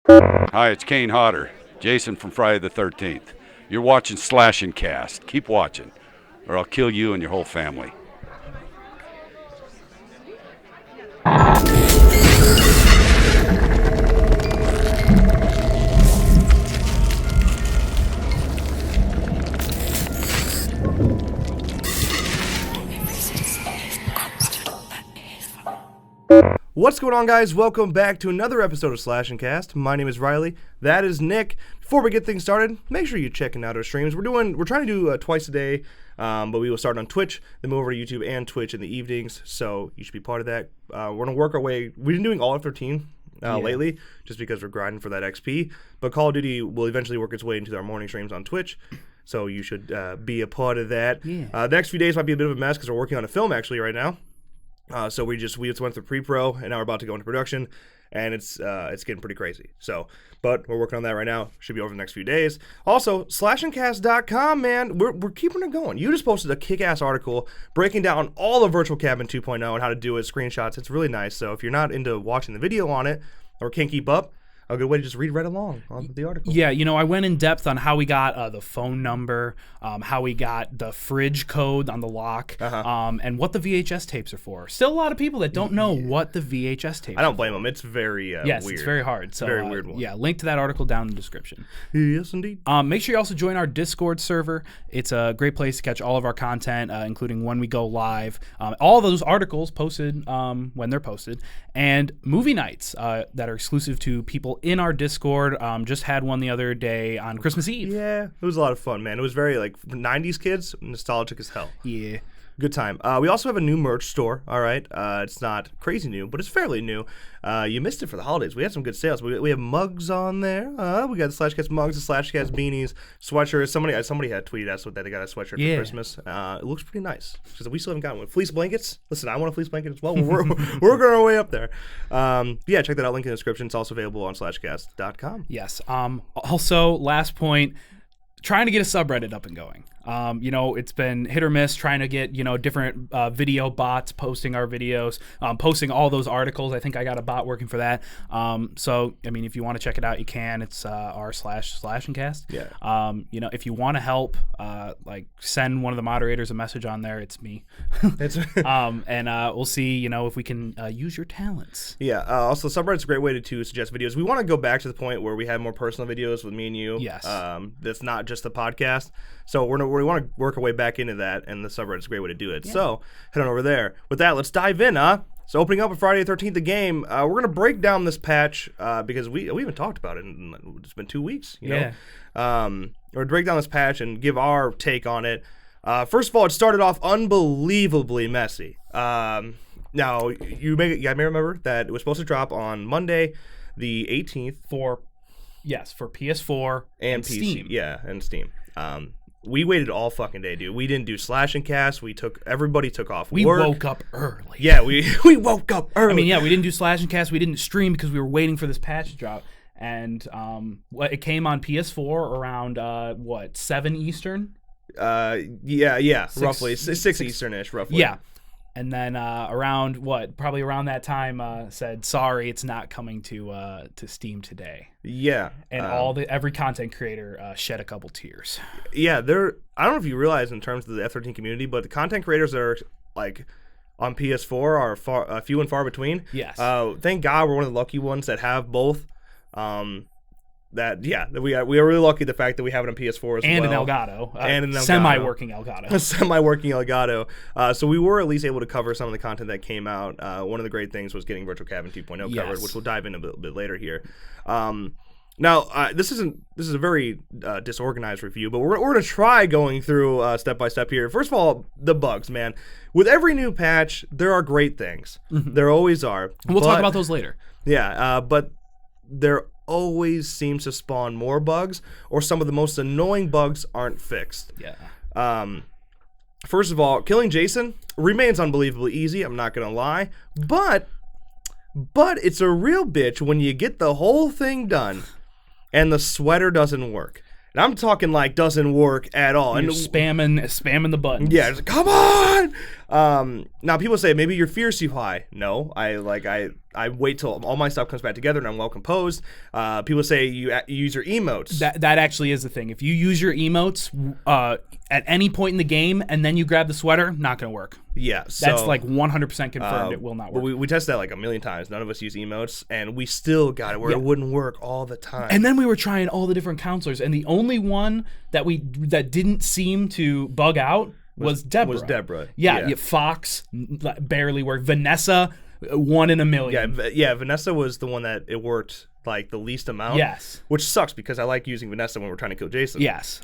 Hi, it's Kane Hodder, Jason from Friday the 13th. You're watching Slash and Cast. Keep watching, or I'll kill you and your whole family. What's going on, guys? Welcome back to another episode of Slash and Cast. My name is Riley. That is Nick. Before we get things started, make sure you're checking out our streams. We're trying to do twice a day, but we will start on Twitch, then move over to YouTube and Twitch in the evenings. So you should be part of that. We're gonna work our way. We've been doing all F13 lately, just because we're grinding for that XP. But Call of Duty will eventually work its way into our morning streams on Twitch. So you should be a part of that. The next few days might be a bit of a mess because we're working on a film actually right now. So we just went through pre-pro, and now we're about to go into production, and it's getting pretty crazy. So, but we're working on that right now. Should be over the next few days. Also, slashandcast.com, man, we're keeping it going. You just posted a kick-ass article breaking down all of Virtual Cabin 2.0 and how to do it, screenshots. It's really nice. So if you're not into watching the video on it or can't keep up, a good way to just read right along on the article. Yeah, I went in depth on how we got the phone number, how we got the fridge code on the lock, and what the VHS tapes are for. Still a lot of people that don't know what the VHS tapes are. I don't blame them. It's very yes, weird. It's very hard. So, very weird one. Yeah, link to that article down in the description. Yes, indeed. Make sure you also join our Discord server. It's a great place to catch all of our content, including when we go live. All those articles posted when they're posted, and movie nights that are exclusive to people in our Discord. Just had one the other day on Christmas Eve. Yeah, it was a lot of fun, man. It was very, 90s kids, nostalgic as hell. Yeah. Good time. We also have a new merch store, all right? It's not crazy new, but it's fairly new. You missed it for the holidays. We had some good sales. We have mugs on there. We got the Slashcast mugs, the Slashcast beanies, sweatshirts. Somebody had tweeted us that they got a sweatshirt for Christmas. It looks pretty nice. Because we still haven't gotten one. Fleece blankets. Listen, I want a fleece blanket as well. We're working our way up there. Yeah, check that out. Link in the description. It's also available on slashcast.com. Yes. Also, last point, trying to get a subreddit up and going. It's been hit or miss trying to get, different video bots posting our videos, posting all those articles. I think I got a bot working for that. If you want to check it out, you can. It's r/slashandcast. Yeah. If you want to help, send one of the moderators a message on there. It's me. And we'll see, if we can use your talents. Yeah. Also, subreddit's a great way to suggest videos. We want to go back to the point where we have more personal videos with me and you. Yes. That's not just the podcast. So we want to work our way back into that, and the subreddit's a great way to do it. Yeah. So head on over there. With that, let's dive in, So opening up on Friday the 13th, the game, we're going to break down this patch because we haven't talked about it. It's been 2 weeks, you know? We're going to break down this patch and give our take on it. First of all, it started off unbelievably messy. Now, you may remember that it was supposed to drop on Monday, the 18th. For PS4 and PC. Steam. Yeah, and Steam. We waited all fucking day, dude. We didn't do Slash and Cast. Everybody took off work. We woke up early. Yeah, we woke up early. We didn't do Slash and Cast. We didn't stream because we were waiting for this patch to drop. And it came on PS4 around 7 Eastern? Roughly 6 Eastern-ish, roughly. Yeah. And then probably around that time, said, sorry, it's not coming to Steam today. Yeah. And every content creator shed a couple tears. Yeah, I don't know if you realize in terms of the F13 community, but the content creators that are on PS4 are few and far between. Yes. Thank God we're one of the lucky ones that have both. We are really lucky the fact that we have it on PS4 as and well. An Elgato. And an Elgato. Semi-working Elgato. A semi-working Elgato. So we were at least able to cover some of the content that came out. One of the great things was getting Virtual Cabin 2.0 covered, which we'll dive in a bit later here. Now, this is a very disorganized review, but we're going to try going through step by step here. First of all, the bugs, man. With every new patch, there are great things. Mm-hmm. There always are. We'll talk about those later. Yeah, but there always seems to spawn more bugs, or some of the most annoying bugs aren't fixed. Yeah. First of all, killing Jason remains unbelievably easy, I'm not going to lie, but it's a real bitch when you get the whole thing done and the sweater doesn't work. And I'm talking doesn't work at all. You're spamming the buttons. Yeah, it's come on! Now people say maybe your fear's too high. No, I I wait till all my stuff comes back together and I'm well composed. People say you use your emotes. That actually is the thing. If you use your emotes at any point in the game and then you grab the sweater, not going to work. Yeah, so, that's like 100% confirmed. It will not work. We tested that like a million times. None of us use emotes, and we still got it where it wouldn't work all the time. And then we were trying all the different counselors, and the only one that didn't seem to bug out was Deborah. Yeah, Fox barely worked. Vanessa, 1 in a million. Yeah. Vanessa was the one that it worked like the least amount. Yes, which sucks because I like using Vanessa when we're trying to kill Jason. Yes.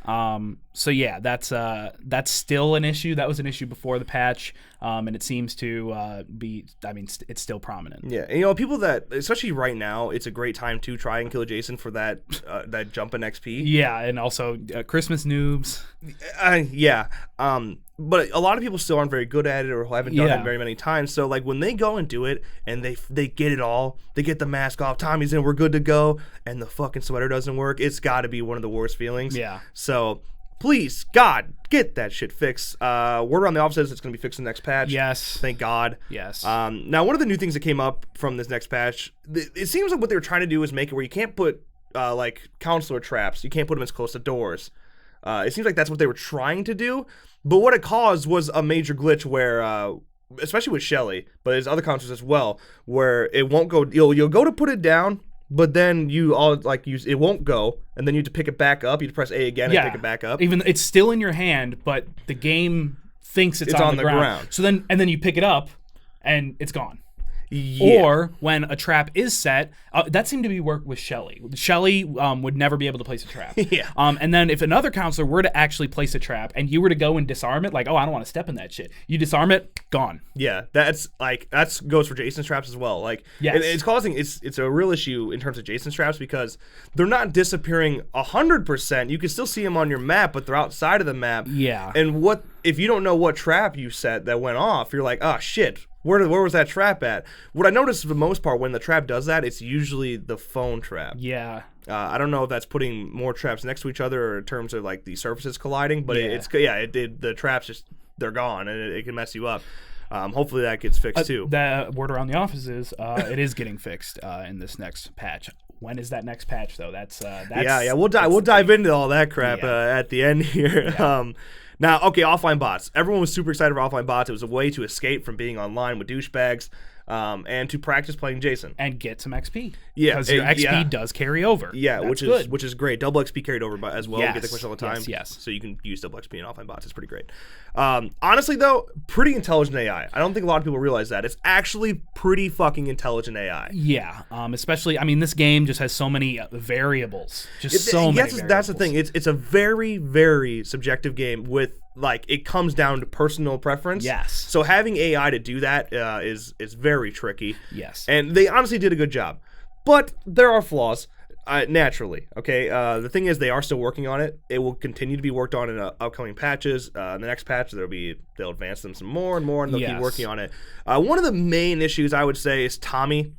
So yeah, that's still an issue. That was an issue before the patch, and it seems to be. I mean, it's still prominent. Yeah, and people that, especially right now, it's a great time to try and kill Jason for that jump in XP. Yeah, and also Christmas noobs. Yeah. But a lot of people still aren't very good at it or haven't done it very many times. So like when they go and do it and they get it all, they get the mask off, Tommy's in, we're good to go, and the fucking sweater doesn't work, it's got to be one of the worst feelings. Yeah. So please, God, get that shit fixed. Word around the office says it's going to be fixed in the next patch. Yes. Thank God. Yes. Now, one of the new things that came up from this next patch, it seems like what they were trying to do is make it where you can't put like counselor traps. You can't put them as close to doors. It seems like that's what they were trying to do. But what it caused was a major glitch where, especially with Shelley, but there's other counselors as well, where it won't go. You'll go to put it down, but then it won't go, and then you have to pick it back up. You have to press A again and pick it back up. Even it's still in your hand, but the game thinks it's on the ground. So then you pick it up, and it's gone. Yeah. Or when a trap is set, that seemed to be work with Shelley. Shelley would never be able to place a trap. Yeah. And then if another counselor were to actually place a trap and you were to go and disarm it, like, oh, I don't want to step in that shit. You disarm it, gone. Yeah, that's goes for Jason's traps as well. Like, yes. It's a real issue in terms of Jason's traps because they're not disappearing 100%. You can still see them on your map, but they're outside of the map. Yeah. And if you don't know what trap you set that went off, you're like, oh shit. Where was that trap at? What I noticed for the most part, when the trap does that, it's usually the phone trap. Yeah. I don't know if that's putting more traps next to each other or in terms of like the surfaces colliding, but the traps they're gone and it can mess you up. Hopefully that gets fixed too. The word around the office is it is getting fixed in this next patch. When is that next patch though? That's We'll dive into all that crap at the end here. Yeah. Now, okay, offline bots. Everyone was super excited for offline bots. It was a way to escape from being online with douchebags and to practice playing Jason. And get some XP. Yeah. Because your XP does carry over. Yeah, That's which is great. Double XP carried over as well. Yes. We get the question all the time. Yes. So you can use double XP in offline bots. It's pretty great. Honestly, though, pretty intelligent AI. I don't think a lot of people realize that. It's actually pretty fucking intelligent AI. Yeah. Especially, I mean, this game just has so many variables. So many variables. That's the thing. It's a very, very subjective game with, like, it comes down to personal preference. Yes. So having AI to do that is very tricky. Yes. And they honestly did a good job. But there are flaws. Naturally, okay. The thing is, they are still working on it. It will continue to be worked on in upcoming patches. In the next patch, they'll advance them some more and more, and they'll keep working on it. One of the main issues I would say is Tommy.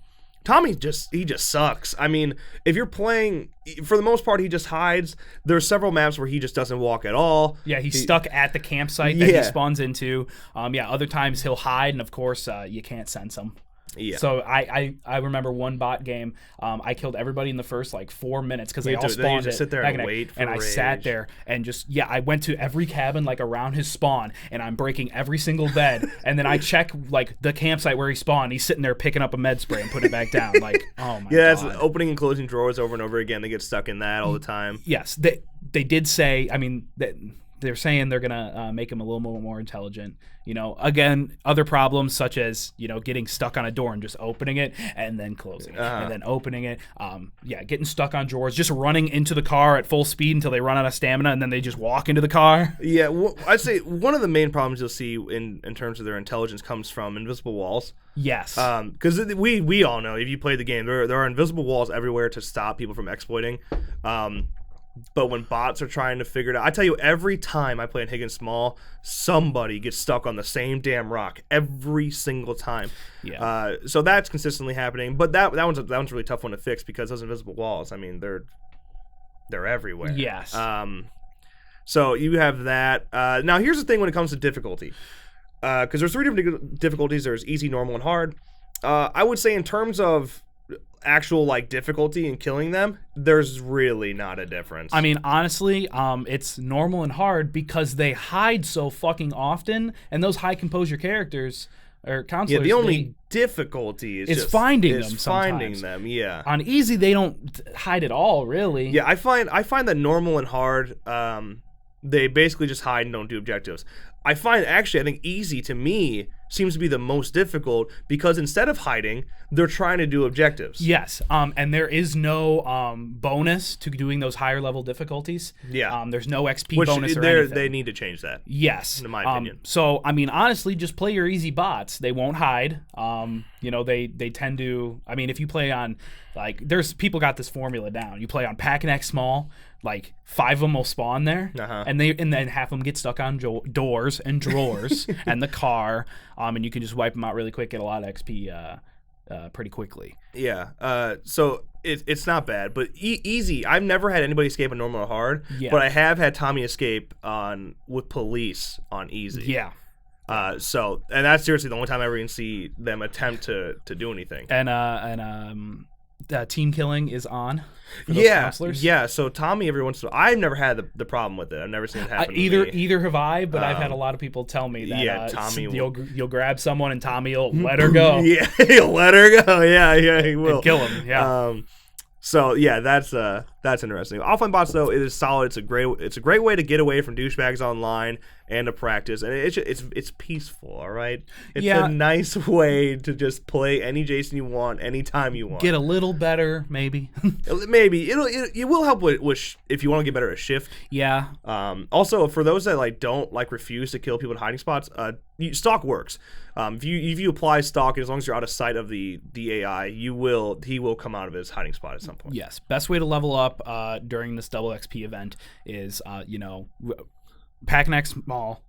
Tommy just sucks. I mean, if you're playing, for the most part, he just hides. There's several maps where he just doesn't walk at all. Yeah, he's stuck at the campsite that he spawns into. Other times he'll hide, and of course, you can't sense him. Yeah. So I remember one bot game. I killed everybody in the first 4 minutes because they all spawned. You just sit there and wait for I sat there and just I went to every cabin around his spawn and I'm breaking every single bed and then I check the campsite where he spawned. He's sitting there picking up a med spray and putting it back down. Oh my god. Yeah, it's opening and closing drawers over and over again. They get stuck in that all the time. Yes, they did say. I mean that. They're saying they're gonna make him a little more intelligent. Again, other problems such as getting stuck on a door and just opening it and then closing it and then opening it. Getting stuck on drawers, just running into the car at full speed until they run out of stamina and then they just walk into the car. Yeah, I'd say one of the main problems you'll see in terms of their intelligence comes from invisible walls. Yes. Because we all know if you play the game, there are invisible walls everywhere to stop people from exploiting. But when bots are trying to figure it out, I tell you, every time I play in Higgins Small, somebody gets stuck on the same damn rock every single time. Yeah. So that's consistently happening. But that one's a really tough one to fix because those invisible walls, I mean, they're everywhere. Yes. So you have that. Now here's the thing when it comes to difficulty, because there's 3 different difficulties. There's easy, normal, and hard. I would say in terms of actual like difficulty in killing them, there's really not a difference. I mean, honestly, it's normal and hard because they hide so fucking often, and those high composure characters or counselors. Yeah, the only difficulty is just finding them. Finding Sometimes. them, yeah. On easy, they don't hide at all, really. Yeah, I find that normal and hard, they basically just hide and don't do objectives. I think easy to me seems to be the most difficult because instead of hiding, they're trying to do objectives. Yes, and there is no bonus to doing those higher level difficulties. Yeah. There's no XP Which bonus or anything. they need to change that. Yes. In my opinion. So, I mean, honestly, just play your easy bots. They won't hide. They tend to, I mean, if you play on, like, there's people got this formula down. You play on Pack and X small, like 5 of them will spawn there, and then half of them get stuck on doors and drawers and the car, and you can just wipe them out really quick, get a lot of XP pretty quickly. Yeah. So it's not bad, but easy. I've never had anybody escape on normal or hard, but I have had Tommy escape with police on easy. Yeah. And that's seriously the only time I ever even see them attempt to do anything. And team killing is on. For those counselors. Yeah. So Tommy, every once in a while, I've never had the problem with it. I've never seen it happen. Either have I, but I've had a lot of people tell me that. Tommy, you'll grab someone and Tommy will let her go. Yeah, he'll let her go. Yeah, he will. And kill him. Yeah. So yeah, that's interesting. Offline bots though, it is solid. It's a great way to get away from douchebags online and to practice, and it's peaceful. All right, it's a nice way to just play any Jason you want, anytime you want. Get a little better, maybe. Maybe it will help with if you want to get better at shift. Yeah. Also, for those that like don't like refuse to kill people at hiding spots, stalk works. If you apply stalk, as long as you're out of sight of the AI, he will come out of his hiding spot at some point. Yes. Best way to level up during this double XP event is Pack and X small,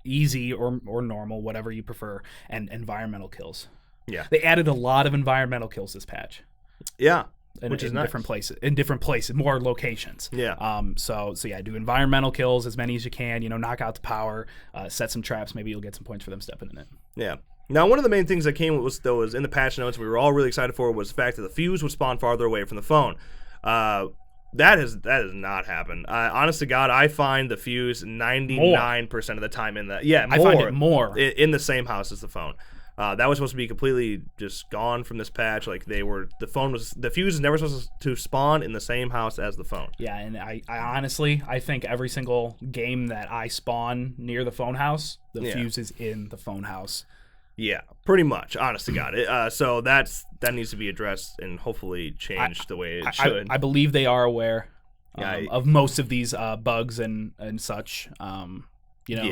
easy or normal, whatever you prefer, and environmental kills. Yeah. They added a lot of environmental kills this patch. Yeah. Which is nice. different places, more locations. Yeah. So yeah, do environmental kills as many as you can. Knock out the power, set some traps. Maybe you'll get some points for them stepping in it. Yeah. Now, one of the main things that came was in the patch notes we were all really excited for was the fact that the fuse would spawn farther away from the phone. That has not happened. Honest to God, I find the fuse 99% of the time in the I find it more in the same house as the phone. That was supposed to be completely just gone from this patch. Like the fuse is never supposed to spawn in the same house as the phone. Yeah, and I honestly think every single game that I spawn near the phone house, the fuse is in the phone house. Yeah, pretty much. Honest to God, so that needs to be addressed and hopefully changed the way it should. I believe they are aware of most of these bugs and such. We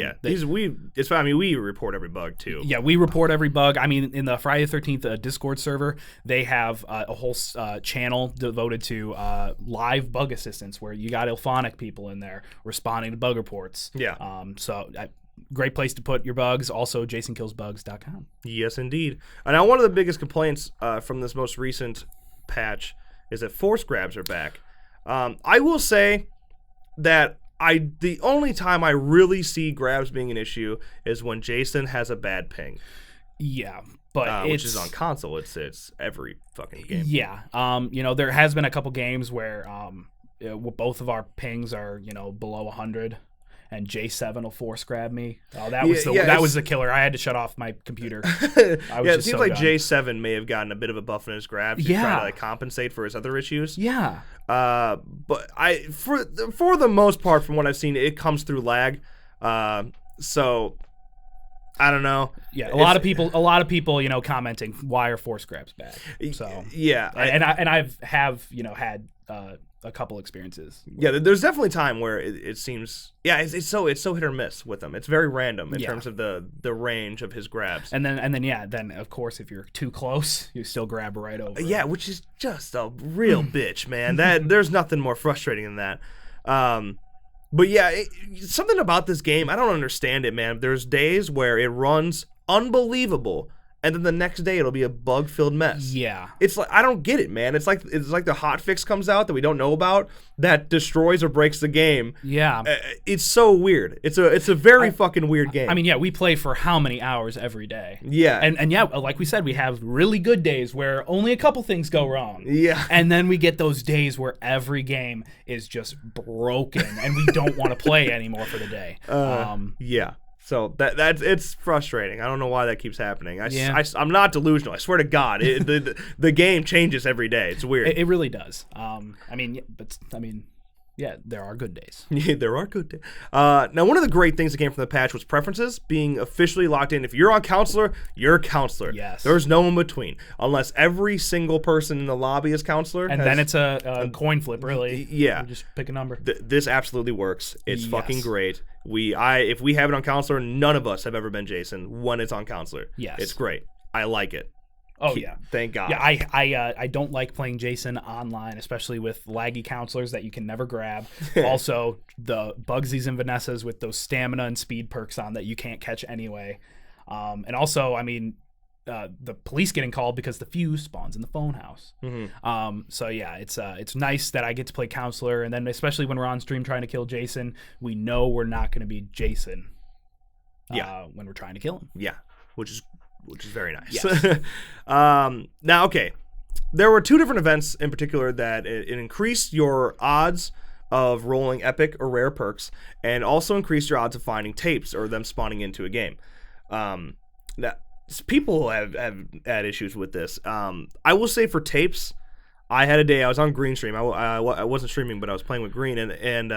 report every bug too. Yeah, we report every bug. I mean, in the Friday the 13th Discord server, they have a whole channel devoted to live bug assistance where you got Ilphonic people in there responding to bug reports. Yeah. Great place to put your bugs. Also, jasonkillsbugs.com. Yes, indeed. And now one of the biggest complaints from this most recent patch is that force grabs are back. I will say that the only time I really see grabs being an issue is when Jason has a bad ping. Yeah, but which is on console. It's every fucking game. Yeah. There has been a couple games where both of our pings are below 100. And J7 will force grab me. Oh, that was the killer. I had to shut off my computer. It seems like J7 may have gotten a bit of a buff in his grabs to try to compensate for his other issues. Yeah. But for the most part, from what I've seen, it comes through lag. So I don't know. Yeah, a lot of people, commenting why are force grabs back. So yeah, I've had a couple experiences. Yeah, there's definitely time where it seems it's so hit or miss with them. It's very random in terms of the range of his grabs. And then of course if you're too close, you still grab right over. Yeah, which is just a real bitch, man. There's nothing more frustrating than that. But yeah, something about this game, I don't understand it, man. There's days where it runs unbelievable, and then the next day it'll be a bug-filled mess. Yeah. It's like, I don't get it, man. It's like the hot fix comes out that we don't know about that destroys or breaks the game. Yeah. It's so weird. It's a very fucking weird game. I mean, yeah, we play for how many hours every day? Yeah. And yeah, like we said, we have really good days where only a couple things go wrong. Yeah. And then we get those days where every game is just broken and we don't want to play anymore for the day. Yeah. So that's it's frustrating. I don't know why that keeps happening. Yeah. I'm not delusional. I swear to God, the game changes every day. It's weird. It really does. Yeah, there are good days. Yeah, there are good days. Now, one of the great things that came from the patch was preferences being officially locked in. If you're on Counselor, you're Counselor. Yes. There's no in between. Unless every single person in the lobby is Counselor. And then it's a coin flip, really. Yeah. You just pick a number. This absolutely works. It's Yes. fucking great. If we have it on Counselor, none of us have ever been Jason when it's on Counselor. Yes. It's great. I like it. Oh, yeah. Thank God. Yeah, I don't like playing Jason online, especially with laggy counselors that you can never grab. Also, the Bugsies and Vanessas with those stamina and speed perks on that you can't catch anyway. And also, the police getting called because the fuse spawns in the phone house. Mm-hmm. So yeah, it's nice that I get to play counselor, and then especially when we're on stream trying to kill Jason, we know we're not going to be Jason. When we're trying to kill him. Yeah, which is very nice. Yes. Now, okay, there were two different events in particular that it increased your odds of rolling epic or rare perks, and also increased your odds of finding tapes or them spawning into a game. Now, people have had issues with this. I will say for tapes, I had a day, I was on Green Stream. I wasn't streaming, but I was playing with Green, and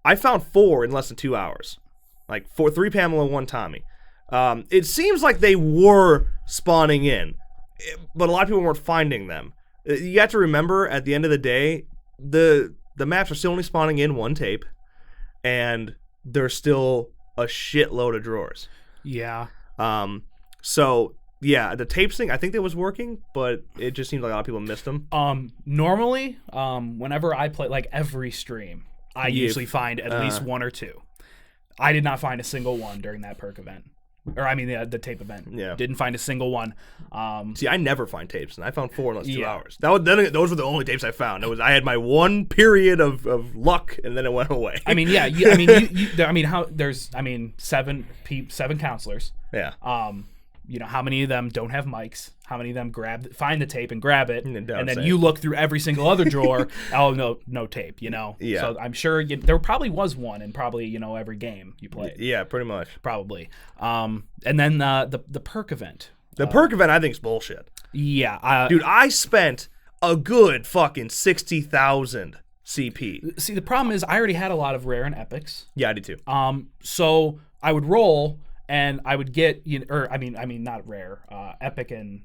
I found 4 in less than 2 hours. Like 3 Pamela, 1 Tommy. It seems like they were spawning in, but a lot of people weren't finding them. You have to remember, at the end of the day, the maps are still only spawning in 1 tape, and there's still a shitload of drawers. Yeah. So yeah, the tapes thing, I think that was working, but it just seemed like a lot of people missed them. Normally, whenever I play, like every stream, I usually find at least 1 or 2. I did not find a single one during that perk event. Or the tape event. Yeah. Didn't find a single one. See, I never find tapes, and I found 4 in less than 2 hours. Those were the only tapes I found. I had my one period of luck, and then it went away. I mean, yeah. There's 7 counselors. Yeah. How many of them don't have mics? How many of them find the tape and grab it, and then say. you look through every single other drawer? Oh, no tape. Yeah. So I'm sure there probably was one in probably every game you played. Yeah, pretty much. Probably. And then the perk event. The perk event, I think, is bullshit. Yeah. Dude, I spent a good fucking 60,000 CP. See, the problem is I already had a lot of rare and epics. Yeah, I did too. So I would roll. And I would get, not rare, epic and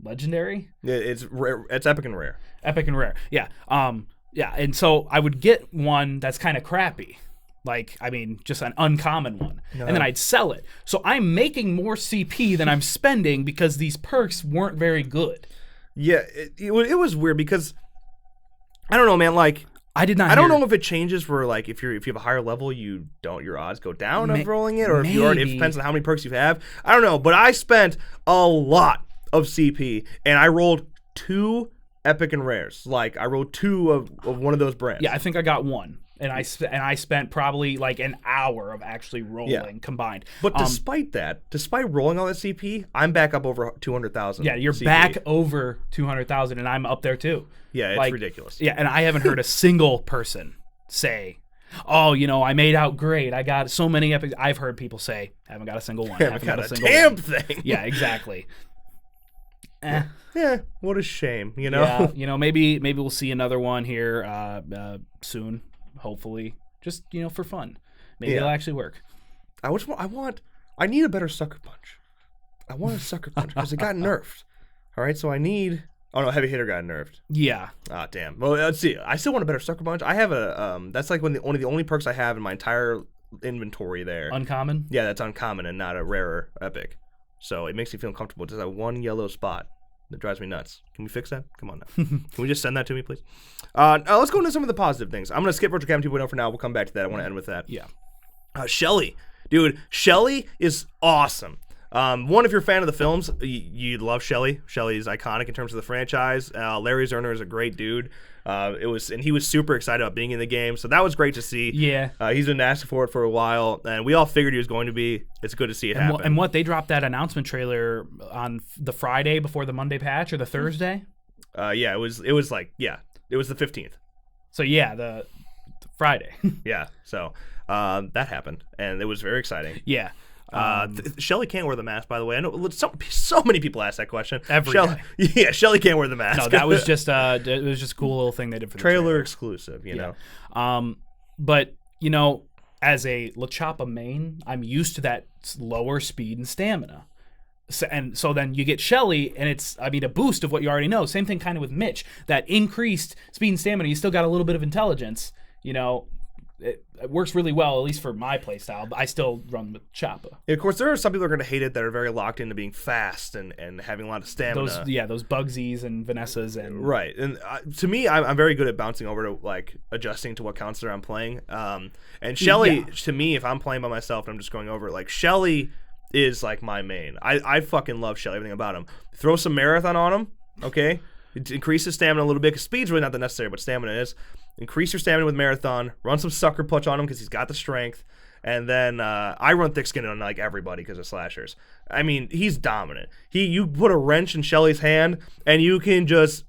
legendary. It's rare. It's epic and rare. Epic and rare, yeah. And so I would get one that's kind of crappy, just an uncommon one, and then I'd sell it. So I'm making more CP than I'm spending because these perks weren't very good. Yeah, it was weird because I don't know, man. I did not. I don't know if it changes for if you have a higher level, your odds go down of rolling it, or if it depends on how many perks you have. I don't know, but I spent a lot of CP and I rolled 2 epic and rares. I rolled 2 of one of those brands. Yeah, I think I got 1, and I spent probably an hour of actually rolling combined. But despite rolling all that CP, I'm back up over 200,000. Yeah, you're CP. back over 200,000, and I'm up there too. Yeah, it's ridiculous. Yeah, and I haven't heard a single person say, "Oh, I made out great. I got so many epics." I've heard people say, "Haven't got a single one. Haven't got a damn thing." Yeah, exactly. Yeah, what a shame. Yeah, maybe we'll see another one here soon. Hopefully, just for fun. Maybe it'll actually work. I need a better sucker punch. I want a sucker punch because it got nerfed. All right, so I need. Oh no, heavy hitter got nerfed. Yeah. Ah, damn. Well, let's see. I still want a better sucker punch. I have a that's one of the only perks I have in my entire inventory there. Uncommon? Yeah, that's uncommon and not a rarer epic. So it makes me feel uncomfortable. Just that one yellow spot that drives me nuts. Can we fix that? Come on now. Can we just send that to me, please? Now let's go into some of the positive things. I'm gonna skip Virtual Cam 2.0 for now. We'll come back to that. I want to end with that. Yeah. Shelley. Dude, Shelley is awesome. One, if you're a fan of the films, you'd love Shelley. Shelley's iconic in terms of the franchise. Larry Zerner is a great dude. And he was super excited about being in the game, so that was great to see. Yeah. He's been asking for it for a while, and we all figured he was going to be. It's good to see it happen. And what they dropped that announcement trailer on the Friday before the Monday patch or the Thursday? It was the 15th. So yeah, the Friday. Yeah, so that happened, and it was very exciting. Yeah. Shelley can't wear the mask, by the way. I know so many people ask that question. Day. Yeah, Shelley can't wear the mask. No, that was just a cool little thing they did for the trailer exclusive, you know. But as a La Chapa main, I'm used to that lower speed and stamina. So then you get Shelley, and it's a boost of what you already know. Same thing kind of with Mitch. That increased speed and stamina, you still got a little bit of intelligence. It works really well, at least for my playstyle, but I still run with Choppa. Of course, there are some people who are going to hate it that are very locked into being fast and having a lot of stamina. Those Bugsies and Vanessas. Right. And to me, I'm very good at bouncing over to, like, adjusting to what counselor I'm playing. And Shelley, to me, if I'm playing by myself and I'm just going over it, like, Shelley is, like, my main. I fucking love Shelley, everything about him. Throw some marathon on him, okay? Increase his stamina a little bit, because speed's really not that necessary, but stamina is. Increase your stamina with marathon. Run some sucker punch on him because he's got the strength. And then I run thick skin on like everybody because of slashers. He's dominant. You put a wrench in Shelley's hand and you can just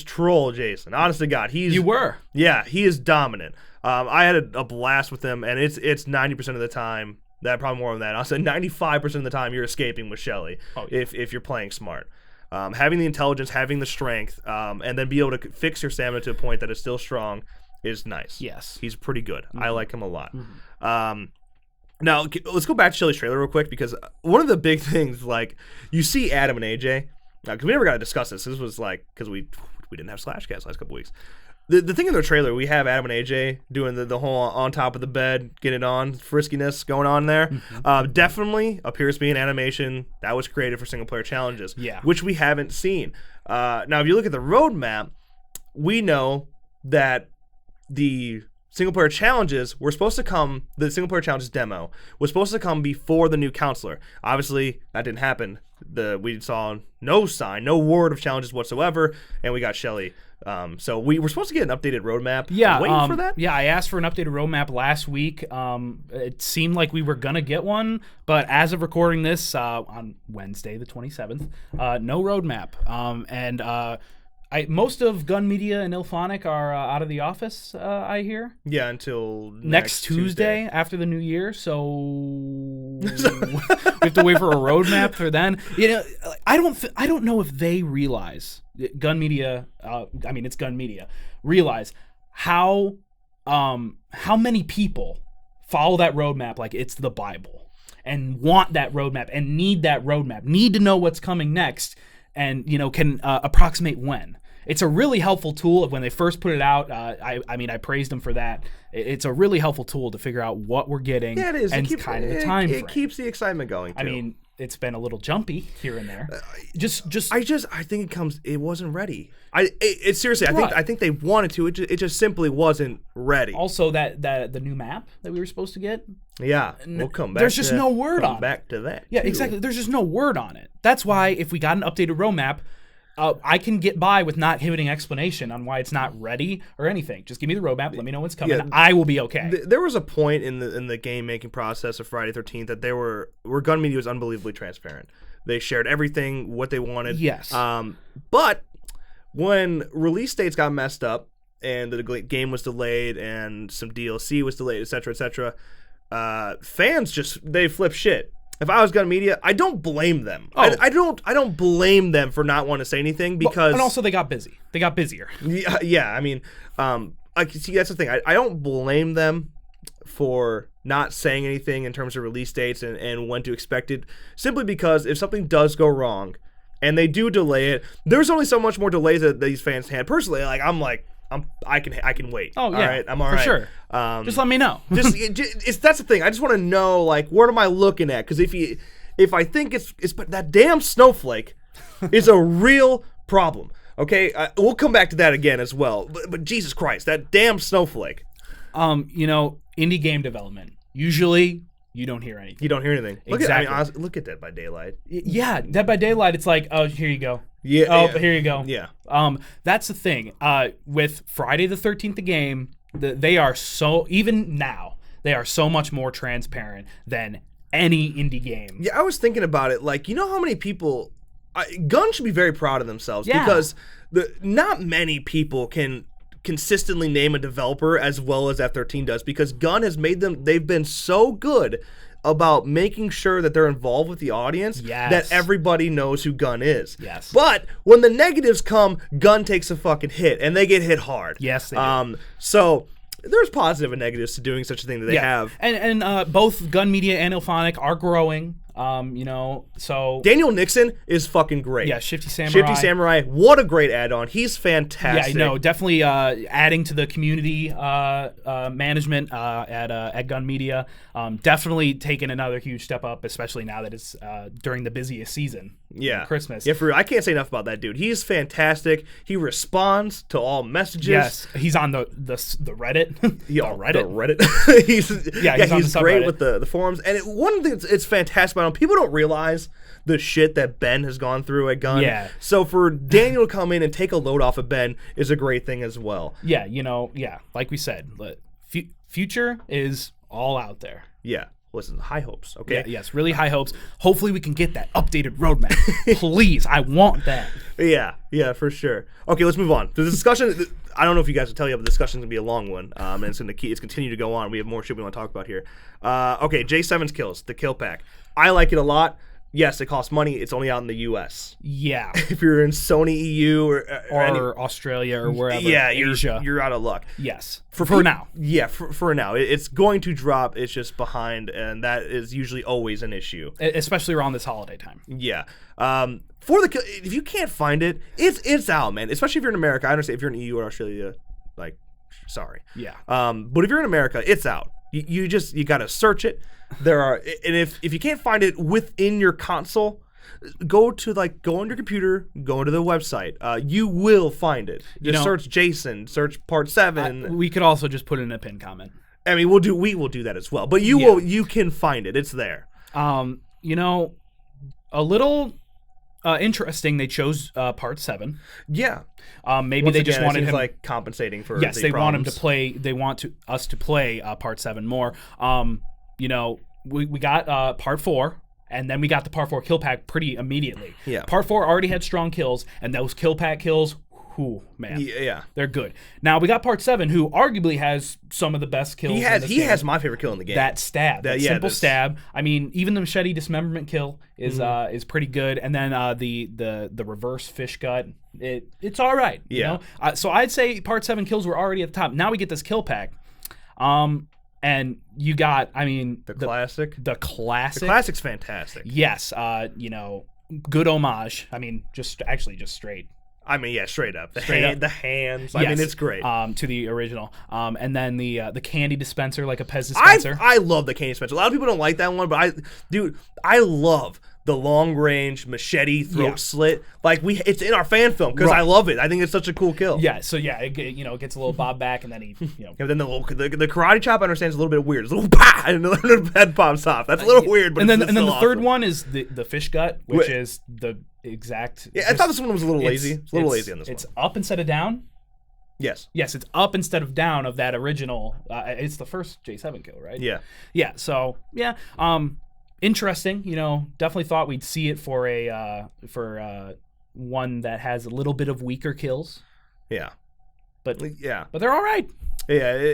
troll Jason. Honest to God, you were. Yeah, he is dominant. I had a blast with him, and it's 90% of the time. That probably more than that. I'll say 95% of the time you're escaping with Shelley if you're playing smart. Having the intelligence, having the strength, and then be able to fix your stamina to a point that is still strong is nice. Yes. He's pretty good. I like him a lot. Mm-hmm. Now, let's go back to Shelley's trailer real quick, because one of the big things, like, you see Adam and AJ, because we never got to discuss this. This was like, because we didn't have Slashcast last couple weeks. The thing in their trailer, we have Adam and AJ doing the whole on top of the bed, get it on, friskiness going on there. Mm-hmm. Definitely appears to be an animation that was created for single-player challenges, which we haven't seen. Now, if you look at the roadmap, we know that the single-player challenges were supposed to come, the single-player challenges demo was supposed to come before the new counselor. Obviously, that didn't happen. We saw no sign, no word of challenges whatsoever, and we got Shelley. So we were supposed to get an updated roadmap. Waiting for that? Yeah, I asked for an updated roadmap last week. It seemed like we were going to get one, but as of recording this on Wednesday, the 27th, no roadmap. Most of Gun Media and Ilphonic are out of the office, I hear. Yeah, until next Tuesday after the new year. So we have to wait for a roadmap for then. I don't know if they realize Gun Media. It's Gun Media. Realize how many people follow that roadmap like it's the Bible and want that roadmap and need that roadmap, need to know what's coming next, and can approximate when. It's a really helpful tool. When they first put it out, I praised them for that. It's a really helpful tool to figure out what we're getting. Yeah, it is. And kind of the time frame. It keeps the excitement going, too. It's been a little jumpy here and there. I think it wasn't ready. Seriously, Right. I think they wanted to. It just simply wasn't ready. Also, that the new map that we were supposed to get. Yeah, we'll come back. There's just no word on it. Back to that. Yeah, exactly. There's just no word on it. That's why if we got an updated roadmap, I can get by with not giving an explanation on why it's not ready or anything. Just give me the roadmap. Let me know what's coming. Yeah, I will be okay. There was a point in the game making process of Friday 13th that where Gun Media was unbelievably transparent. They shared everything, what they wanted. Yes. But when release dates got messed up and the game was delayed and some DLC was delayed, etc., fans they flip shit. If I was Gun Media, I don't blame them. Oh. I don't blame them for not wanting to say anything because... And also they got busy. They got busier. Yeah. See, that's the thing. I don't blame them for not saying anything in terms of release dates and when to expect it, simply because if something does go wrong and they do delay it, there's only so much more delays that these fans had. Personally, I can wait. Oh, yeah. All right? I'm all right. For sure. Just let me know. That's the thing. I just want to know, like, what am I looking at? Because if I think but that damn snowflake is a real problem. Okay, we'll come back to that again as well. But Jesus Christ, that damn snowflake. Indie game development usually you don't hear anything. You don't hear anything. Exactly. Honestly, look at Dead by Daylight. Yeah, Dead by Daylight, it's like, oh, here you go. Yeah. Oh, yeah. here you go. Yeah. That's the thing. With Friday the 13th, the game, they are so, even now, they are so much more transparent than any indie game. Yeah, I was thinking about it. Like, you know how many people... Gun should be very proud of themselves because not many people can consistently name a developer as well as F13 does, because Gun has made them... They've been so good about making sure that they're involved with the audience, that everybody knows who Gun is. Yes. But when the negatives come, Gun takes a fucking hit, and they get hit hard. Yes, they do. So there's positive and negatives to doing such a thing that they have. And both Gun Media and Ilphonic are growing. So Daniel Nixon is fucking great. Yeah, Shifty Samurai. Shifty Samurai, what a great add-on. He's fantastic. Yeah, no, definitely adding to the community management at Gun Media. Definitely taking another huge step up, especially now that it's during the busiest season. Yeah, Christmas. Yeah, for real. I can't say enough about that dude. He's fantastic. He responds to all messages. Yes, he's on the Reddit. Yeah, The Reddit. he's great with the forums. And one thing it's fantastic about him, people don't realize the shit that Ben has gone through at Gun. Yeah. So for Daniel to come in and take a load off of Ben is a great thing as well. Yeah, like we said, future is all out there. Yeah. Listen, high hopes, okay? Yeah, yes, really high hopes. Hopefully we can get that updated roadmap. Please, I want that. Yeah, for sure. Okay, let's move on. The discussion, I don't know if you guys can tell yet, but the discussion's going to be a long one, and it's continue to go on. We have more shit we want to talk about here. Okay, J7's kills, the kill pack. I like it a lot. Yes, it costs money. It's only out in the U.S. Yeah. If you're in Sony EU or Australia or wherever, Asia, you're out of luck. Yes, for now. Yeah, for now. It's going to drop. It's just behind, and that is usually always an issue. Especially around this holiday time. Yeah. If you can't find it, it's out, man. Especially if you're in America. I understand if you're in EU or Australia, like, sorry. Yeah. But if you're in America, it's out. You got to search it. And if you can't find it within your console, go on your computer, go to the website. You will find it. Just search Jason, search Part 7. We could also just put it in a pin comment. I mean, we will do that as well. But you can find it. It's there. A little interesting. They chose Part 7. Yeah. Maybe Once they again, just wanted him like compensating for. Yes, the they problems. want him to play. They want us to play Part 7 more. We got Part 4, and then we got the Part 4 kill pack pretty immediately. Yeah. Part 4 already had strong kills, and those kill pack kills, man, yeah, they're good. Now we got Part 7, who arguably has some of the best kills. He has my favorite kill in the game. That stab, simple stab. I mean, even the machete dismemberment kill is pretty good, and then the reverse fish gut. It's all right. Yeah. So I'd say Part 7 kills were already at the top. Now we get this kill pack. And you got, the classic. The classic. The classic's fantastic. Yes. Good homage. Just straight. Straight up. The hands. Yes. It's great. To the original. And then the candy dispenser, like a Pez dispenser. I love the candy dispenser. A lot of people don't like that one, but I love the long range machete throat slit. It's in our fan film because I love it. I think it's such a cool kill. Yeah. So it gets a little bob back, and then he And then the karate chop, I understand, is a little bit weird. It's a little pa, and the head pops off. That's a little weird, but and then the third awesome. one is the fish gut, which is the exact. Yeah, I thought this one was a little lazy. It's a little lazy on this one. It's up instead of down. Yes. Yes, it's up instead of down of that original. It's the first J7 kill, right? Yeah. Yeah. So yeah. Interesting. Definitely thought we'd see it for one that has a little bit of weaker kills. Yeah. But they're all right. Yeah.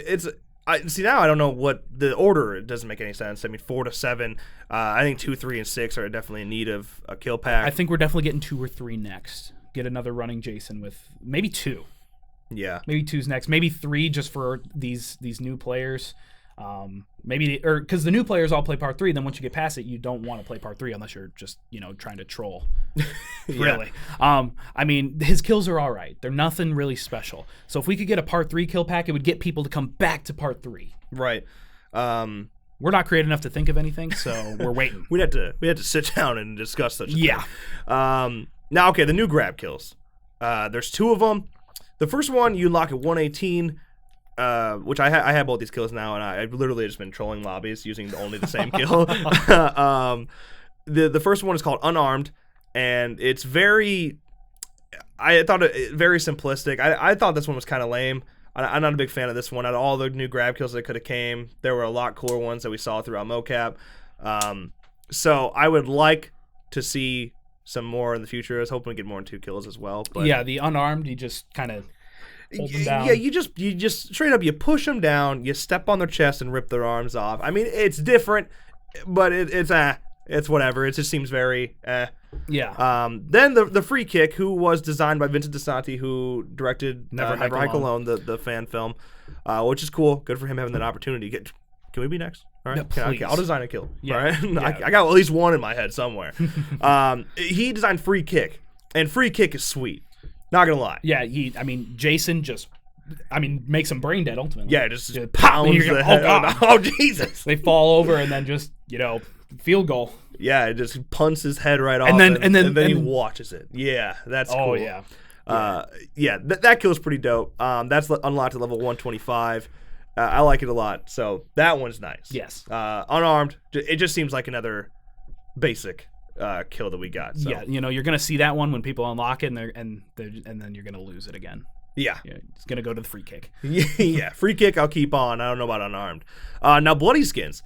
See, now I don't know what the order. It doesn't make any sense. 4 to 7. I think 2, 3, and 6 are definitely in need of a kill pack. I think we're definitely getting 2 or 3 next. Get another running Jason with maybe 2. Yeah. Maybe 2's next. Maybe 3 just for these new players. Because the new players all play Part 3. Then once you get past it, you don't want to play Part 3 unless you're just trying to troll. Really. His kills are all right. They're nothing really special. So if we could get a Part 3 kill pack, it would get people to come back to Part 3. Right. We're not creative enough to think of anything, so we're waiting. we had to sit down and discuss such a thing. Yeah. Now, okay, the new grab kills. There's 2 of them. The first one you unlock at 118. which I have both these kills now, and I've literally just been trolling lobbies using only the same kill. The first one is called Unarmed, and it's very, I thought it very simplistic. I thought this one was kind of lame. I'm not a big fan of this one. Out of all the new grab kills that could have came, there were a lot cooler ones that we saw throughout mocap. So I would like to see some more in the future. I was hoping to get more than 2 kills as well. But yeah, the Unarmed, you just kind of hold them down. Yeah, you just straight up, you push them down, you step on their chest and rip their arms off. I mean, it's different, but it's whatever. It just seems very Yeah. Then the free kick, who was designed by Vincent DeSanti, who directed Never Hike Alone, the fan film, which is cool. Good for him having that opportunity. Can we be next? All right, Yeah, okay, I'll design a kill. Yeah. All right, Yeah. I got at least one in my head somewhere. He designed free kick, and free kick is sweet. Not gonna lie. Yeah, Jason just, makes them brain dead ultimately. Yeah, just pop, and pounds you're the going, head. oh, God. Oh, Jesus. They fall over and then just, field goal. Yeah, it just punts his head right off, And then he watches it. Yeah, that's cool. Oh, yeah. That kill is pretty dope. That's unlocked at level 125. I like it a lot. So that one's nice. Yes. Unarmed. It just seems like another basic kill that we got. So. Yeah, you're gonna see that one when people unlock it, and then you're gonna lose it again. Yeah. It's gonna go to the free kick. Yeah, free kick I'll keep on. I don't know about unarmed. Now bloody skins.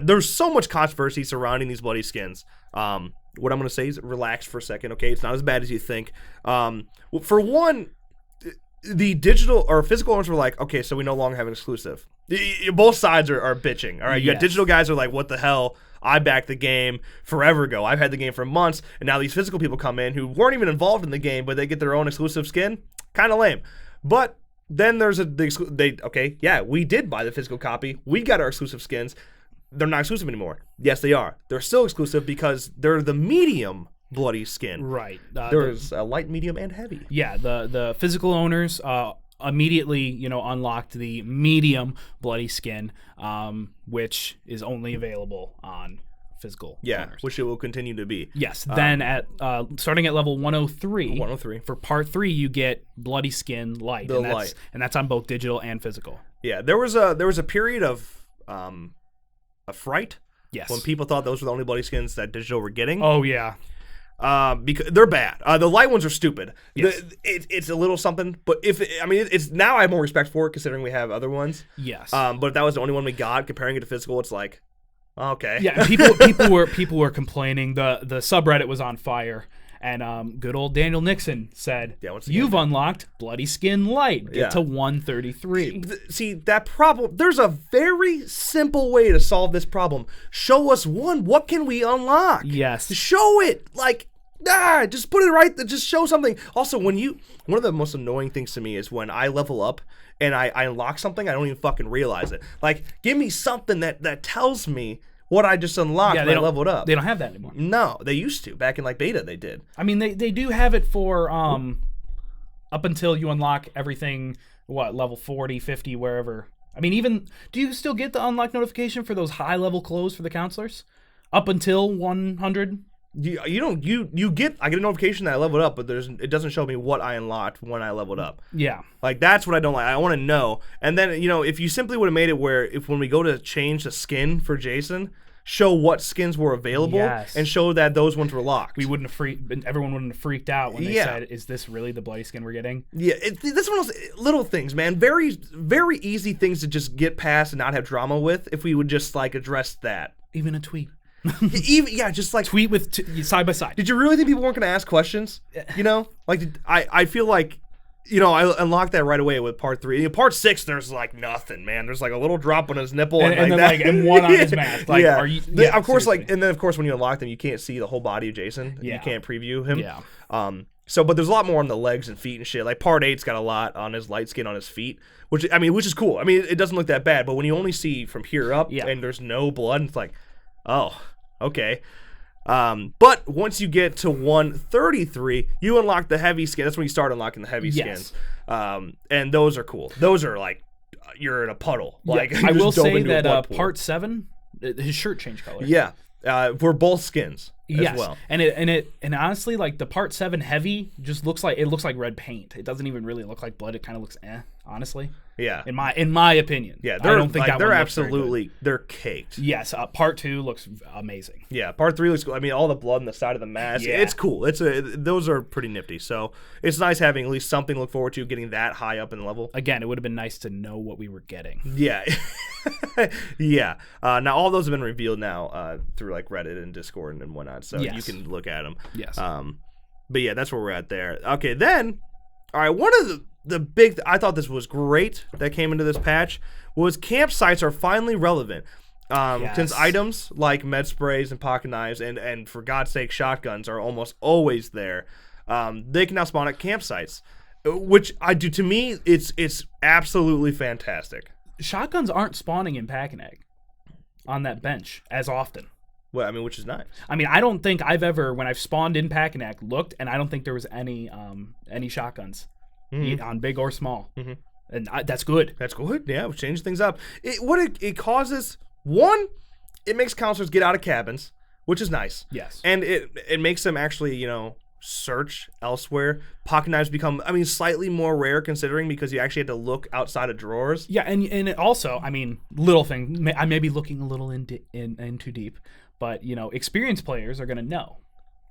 There's so much controversy surrounding these bloody skins. What I'm gonna say is relax for a second, okay? It's not as bad as you think. For one, the digital or physical owners were like, okay, so we no longer have an exclusive. Both sides are bitching. All right, you got digital guys who are like, what the hell? I backed the game forever ago. I've had the game for months, and now these physical people come in who weren't even involved in the game, but they get their own exclusive skin. Kind of lame. But then there's we did buy the physical copy. We got our exclusive skins. They're not exclusive anymore. Yes, they are. They're still exclusive because they're the medium bloody skin. Right. There's a light, medium, and heavy. Yeah, the physical owners immediately, unlocked the medium bloody skin, which is only available on physical owners. Which it will continue to be. Yes. Then at starting at level 103, for part 3, you get bloody skin light, and that's on both digital and physical. Yeah, there was a period of fright. Yes. When people thought those were the only bloody skins that digital were getting. Oh yeah. Because they're bad. The light ones are stupid. Yes. It's a little something, but it's now I have more respect for it considering we have other ones. Yes. But if that was the only one we got, comparing it to physical, it's like, okay. Yeah. People were complaining. The subreddit was on fire, and good old Daniel Nixon said, "You've unlocked bloody skin light. Get to 133." See that problem? There's a very simple way to solve this problem. Show us what can we unlock? Yes. Show it. Just put it right there. Just show something. Also, one of the most annoying things to me is when I level up and I unlock something, I don't even fucking realize it. Give me something that tells me what I just unlocked when I leveled up. They don't have that anymore. No, they used to. Back in beta, they did. They do have it for up until you unlock everything, level 40, 50, wherever. Do you still get the unlock notification for those high-level clothes for the counselors? Up until 100? You don't. I get a notification that I leveled up, but it doesn't show me what I unlocked when I leveled up. Yeah. That's what I don't like. I want to know. And then, if you simply would have made it where when we go to change the skin for Jason, show what skins were available and show that those ones were locked. Everyone wouldn't have freaked out when they said, "Is this really the bloody skin we're getting?" Yeah, this one of those little things, man. Very, very easy things to just get past and not have drama with if we would just address that. Even a tweet. Just tweet with side by side. Did you really think people weren't going to ask questions? I feel like, I unlocked that right away with part 3. In part 6, there's nothing, man. There's a little drop on his nipple and one on his mask. Are you? Yeah, of course, and then of course when you unlock them, you can't see the whole body of Jason. Yeah. You can't preview him. Yeah. But there's a lot more on the legs and feet and shit. Part 8's got a lot on his light skin on his feet, which is cool. It doesn't look that bad, but when you only see from here up and there's no blood, it's like, oh. Okay. But once you get to 133, you unlock the heavy skin. That's when you start unlocking the heavy skins. And those are cool. Those are you're in a puddle. I will say that part 7, his shirt changed color. Yeah. For both skins as well. And honestly, like the Part 7 heavy just looks like red paint. It doesn't even really look like blood. It kind of looks honestly. Yeah. In my opinion. Yeah, I don't think they're absolutely they're caked. Yes, Part 2 looks amazing. Yeah, Part 3 looks cool. I mean, all the blood on the side of the mask. Yeah. It's cool. Those are pretty nifty. So it's nice having at least something to look forward to, getting that high up in the level. Again, it would have been nice to know what we were getting. Yeah. Yeah. Now all those have been revealed now through like Reddit and Discord and whatnot. So you can look at them. Yes. But yeah, that's where we're at there. Okay, then, all right, one of the big, I thought this was great that came into this patch, was campsites are finally relevant. Since items like med sprays and pocket knives and for God's sake shotguns are almost always there, they can now spawn at campsites, which to me it's absolutely fantastic. Shotguns aren't spawning in Pack and Egg on that bench as often. Well, I mean, which is nice. I mean, I don't think I've ever, when I've spawned in Pack and Egg, looked, and I don't think there was any shotguns on big or small. Mm-hmm. And that's good. That's good. Yeah, we change things up. It causes, one, it makes counselors get out of cabins, which is nice. Yes. And it makes them actually, search elsewhere. Pocket knives become, slightly more rare considering because you actually had to look outside of drawers. Yeah, and it also, little thing, I may be looking a little in too deep, but, experienced players are going to know.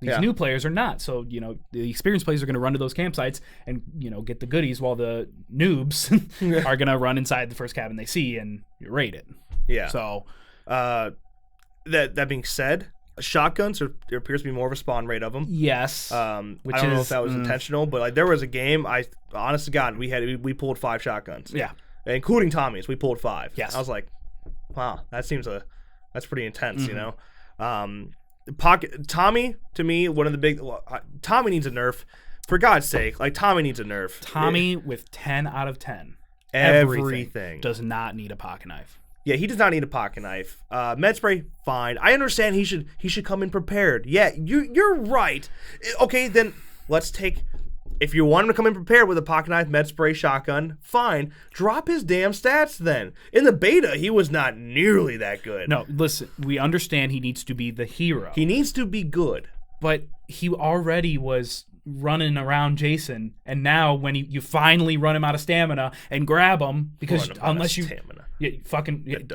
These new players are not. So, the experienced players are going to run to those campsites and, get the goodies while the noobs are going to run inside the first cabin they see and raid it. Yeah. So, that being said, shotguns, there appears to be more of a spawn rate of them. Yes. I don't know if that was intentional, but like there was a game, honest to God, we pulled 5 shotguns. Yeah. Including Tommy's, we pulled 5. Yes. I was like, wow, that's pretty intense, Tommy, to me, one of the big... Tommy needs a nerf. For God's sake, Tommy needs a nerf. Tommy with 10 out of 10. Everything. Does not need a pocket knife. Yeah, he does not need a pocket knife. Med spray, fine. I understand he should come in prepared. Yeah, you're right. Okay, then let's take... If you want him to come in prepared with a pocket knife, med spray, shotgun, fine. Drop his damn stats then. In the beta, he was not nearly that good. No, listen, we understand he needs to be the hero. He needs to be good. But he already was running around Jason, and now when you finally run him out of stamina and grab him, because unless you... Stamina.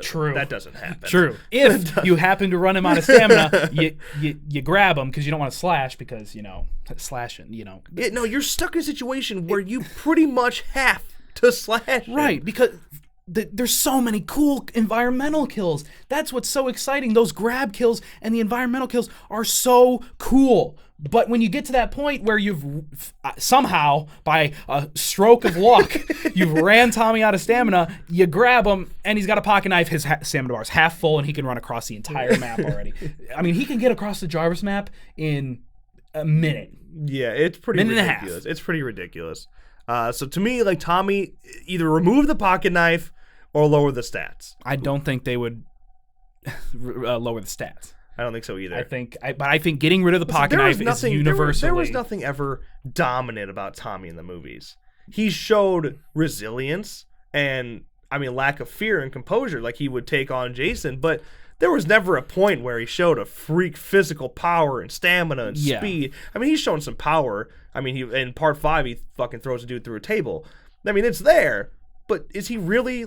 True. That doesn't happen. True. If you happen to run him out of stamina, you grab him because you don't want to slash because, slashing, No, you're stuck in a situation where you pretty much have to slash. Right, because there's so many cool environmental kills. That's what's so exciting. Those grab kills and the environmental kills are so cool. But when you get to that point where you've somehow, by a stroke of luck, you've ran Tommy out of stamina, you grab him, and he's got a pocket knife. His stamina bar is half full, and he can run across the entire map already. He can get across the Jarvis map in a minute. Yeah, it's pretty ridiculous. It's pretty ridiculous. So to me, Tommy, either remove the pocket knife or lower the stats. I don't think they would lower the stats. I don't think so either. I think getting rid of the pocket knife is universally. There was nothing ever dominant about Tommy in the movies. He showed resilience and, lack of fear and composure, like he would take on Jason, but there was never a point where he showed a freak physical power and stamina and speed. He's shown some power. In Part 5, he fucking throws a dude through a table. It's there, but is he really,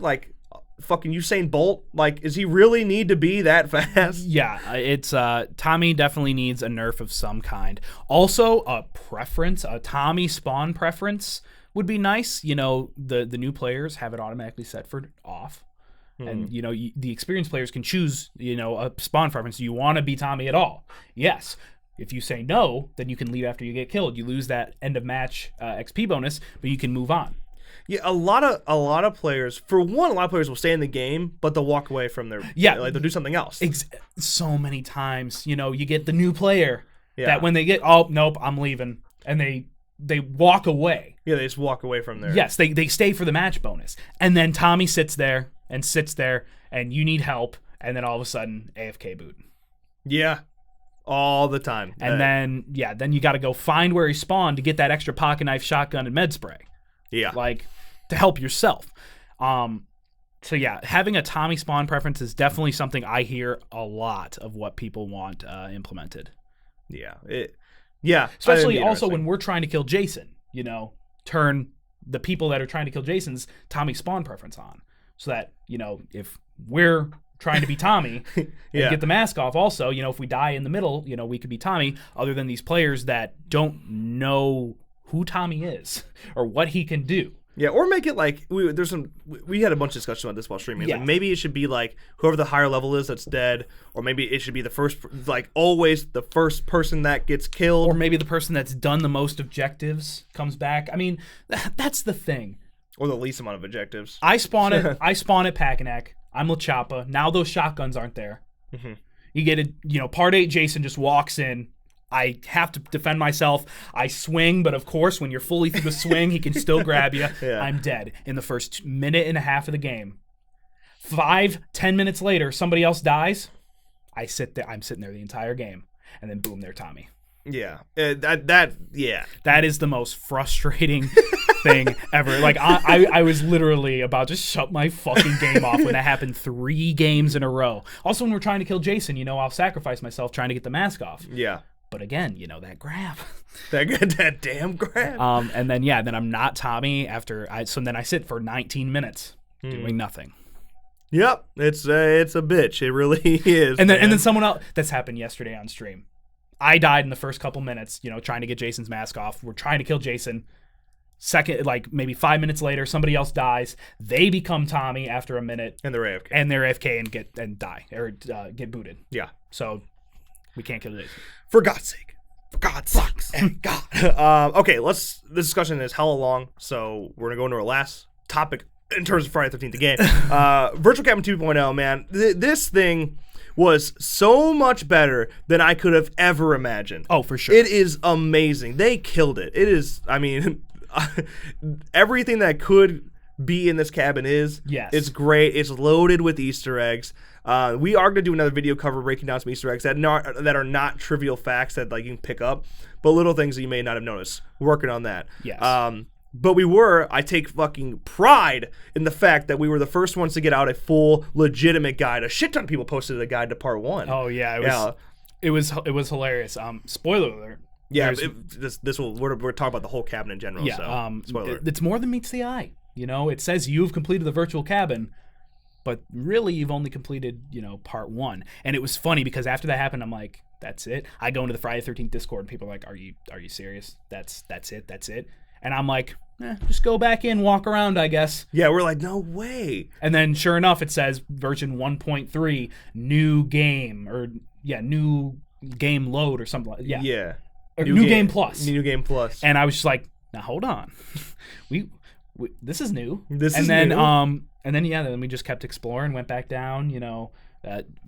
fucking Usain Bolt? Is he really need to be that fast? Yeah, it's Tommy definitely needs a nerf of some kind. Also, a Tommy spawn preference would be nice. The new players have it automatically set for off. And, the experienced players can choose, a spawn preference. Do you want to be Tommy at all? Yes. If you say no, then you can leave after you get killed. You lose that end of match XP bonus, but you can move on. Yeah, a lot of players. For one, a lot of players will stay in the game, but they'll walk away from their. Yeah, they'll do something else. So many times, you get the new player that when they get, oh nope, I'm leaving, and they walk away. Yeah, they just walk away from there. Yes, they stay for the match bonus, and then Tommy sits there, and you need help, and then all of a sudden AFK boot. Yeah. All the time. And then you got to go find where he spawned to get that extra pocket knife, shotgun, and med spray. Yeah. To help yourself. So yeah, having a Tommy spawn preference is definitely something I hear a lot of what people want implemented. Yeah. Especially also when we're trying to kill Jason, turn the people that are trying to kill Jason's Tommy spawn preference on. So that, if we're trying to be Tommy and get the mask off also, if we die in the middle, we could be Tommy, other than these players that don't know who Tommy is or what he can do. Yeah, or make it like we had a bunch of discussion about this while streaming. Yeah. Like maybe it should be like whoever the higher level is that's dead, or maybe it should be the first, like always the first person that gets killed, or maybe the person that's done the most objectives comes back. I mean, that's the thing. Or the least amount of objectives. I spawn at Packanack. I'm Lachapa. Now those shotguns aren't there. Mm-hmm. You get it. Part 8 Jason just walks in. I have to defend myself. I swing, but of course, when you're fully through the swing, he can still grab you. Yeah. I'm dead in the first minute and a half of the game. 5-10 minutes later, somebody else dies. I'm sitting there the entire game, and then boom, they're Tommy. Yeah, that is the most frustrating thing ever. Like I was literally about to shut my fucking game off when that happened 3 games in a row. Also, when we're trying to kill Jason, I'll sacrifice myself trying to get the mask off. Yeah. But again, that grab. that damn grab. And then then I'm not Tommy so then I sit for 19 minutes doing nothing. Yep, it's a bitch. It really is. And then someone else, that's happened yesterday on stream. I died in the first couple minutes, trying to get Jason's mask off. We're trying to kill Jason. Second, like maybe 5 minutes later, somebody else dies. They become Tommy after a minute. And they're AFK. And they're AFK and die or get booted. Yeah. So we can't kill Jason. For God's sake. For God's sakes. And God. Okay, this discussion is hella long, so we're going to go into our last topic in terms of Friday the 13th, the game. Virtual Cabin 2.0, man. This thing was so much better than I could have ever imagined. Oh, for sure. It is amazing. They killed it. It is, everything that could be in this cabin is. Yes. It's great. It's loaded with Easter eggs. We are going to do another video cover breaking down some Easter eggs that are not trivial facts that like you can pick up, but little things that you may not have noticed. We're working on that. Yes. But I take fucking pride in the fact that we were the first ones to get out a full legitimate guide. A shit ton of people posted a guide to part 1. Oh yeah, it was hilarious. Spoiler alert. Yeah, we're talking about the whole cabin in general. Yeah, so, spoiler. It's more than meets the eye. It says you've completed the virtual cabin, but really you've only completed, part 1. And it was funny because after that happened, I'm like, that's it. I go into the Friday 13th Discord and people are like, are you serious? That's it. And I'm like, just go back in, walk around, I guess. Yeah, we're like, no way. And then sure enough, it says version 1.3, new game, or new game load or something like that. Yeah. Or new game plus. New game plus. And I was just like, now hold on. This is new. New. And then we just kept exploring, went back down,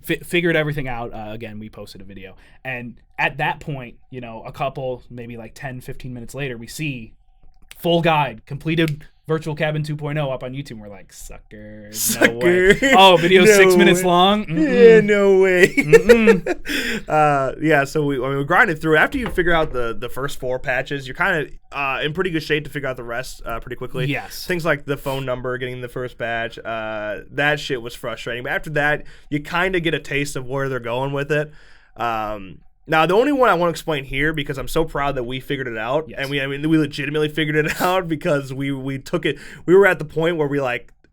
figured everything out. Again, we posted a video. And at that point, a couple, maybe like 10, 15 minutes later, we see full guide, completed Virtual Cabin 2.0 up on YouTube. We're like, sucker. No way. Oh, video's 6 minutes long? Mm-mm. Yeah, no way. So we grinded through. After you figure out the first 4 patches, you're kind of in pretty good shape to figure out the rest pretty quickly. Yes. Things like the phone number, getting the first batch, that shit was frustrating. But after that, you kind of get a taste of where they're going with it. Now, the only one I want to explain here, because I'm so proud that we figured it out, yes. and we legitimately figured it out because we took it. We were at the point where we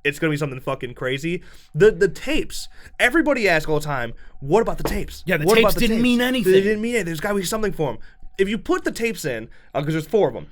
it's going to be something fucking crazy. The tapes. Everybody asks all the time, what about the tapes? Yeah, the what tapes about the didn't tapes? mean anything. They didn't mean anything. There's got to be something for them. If you put the tapes in, because there's 4 of them.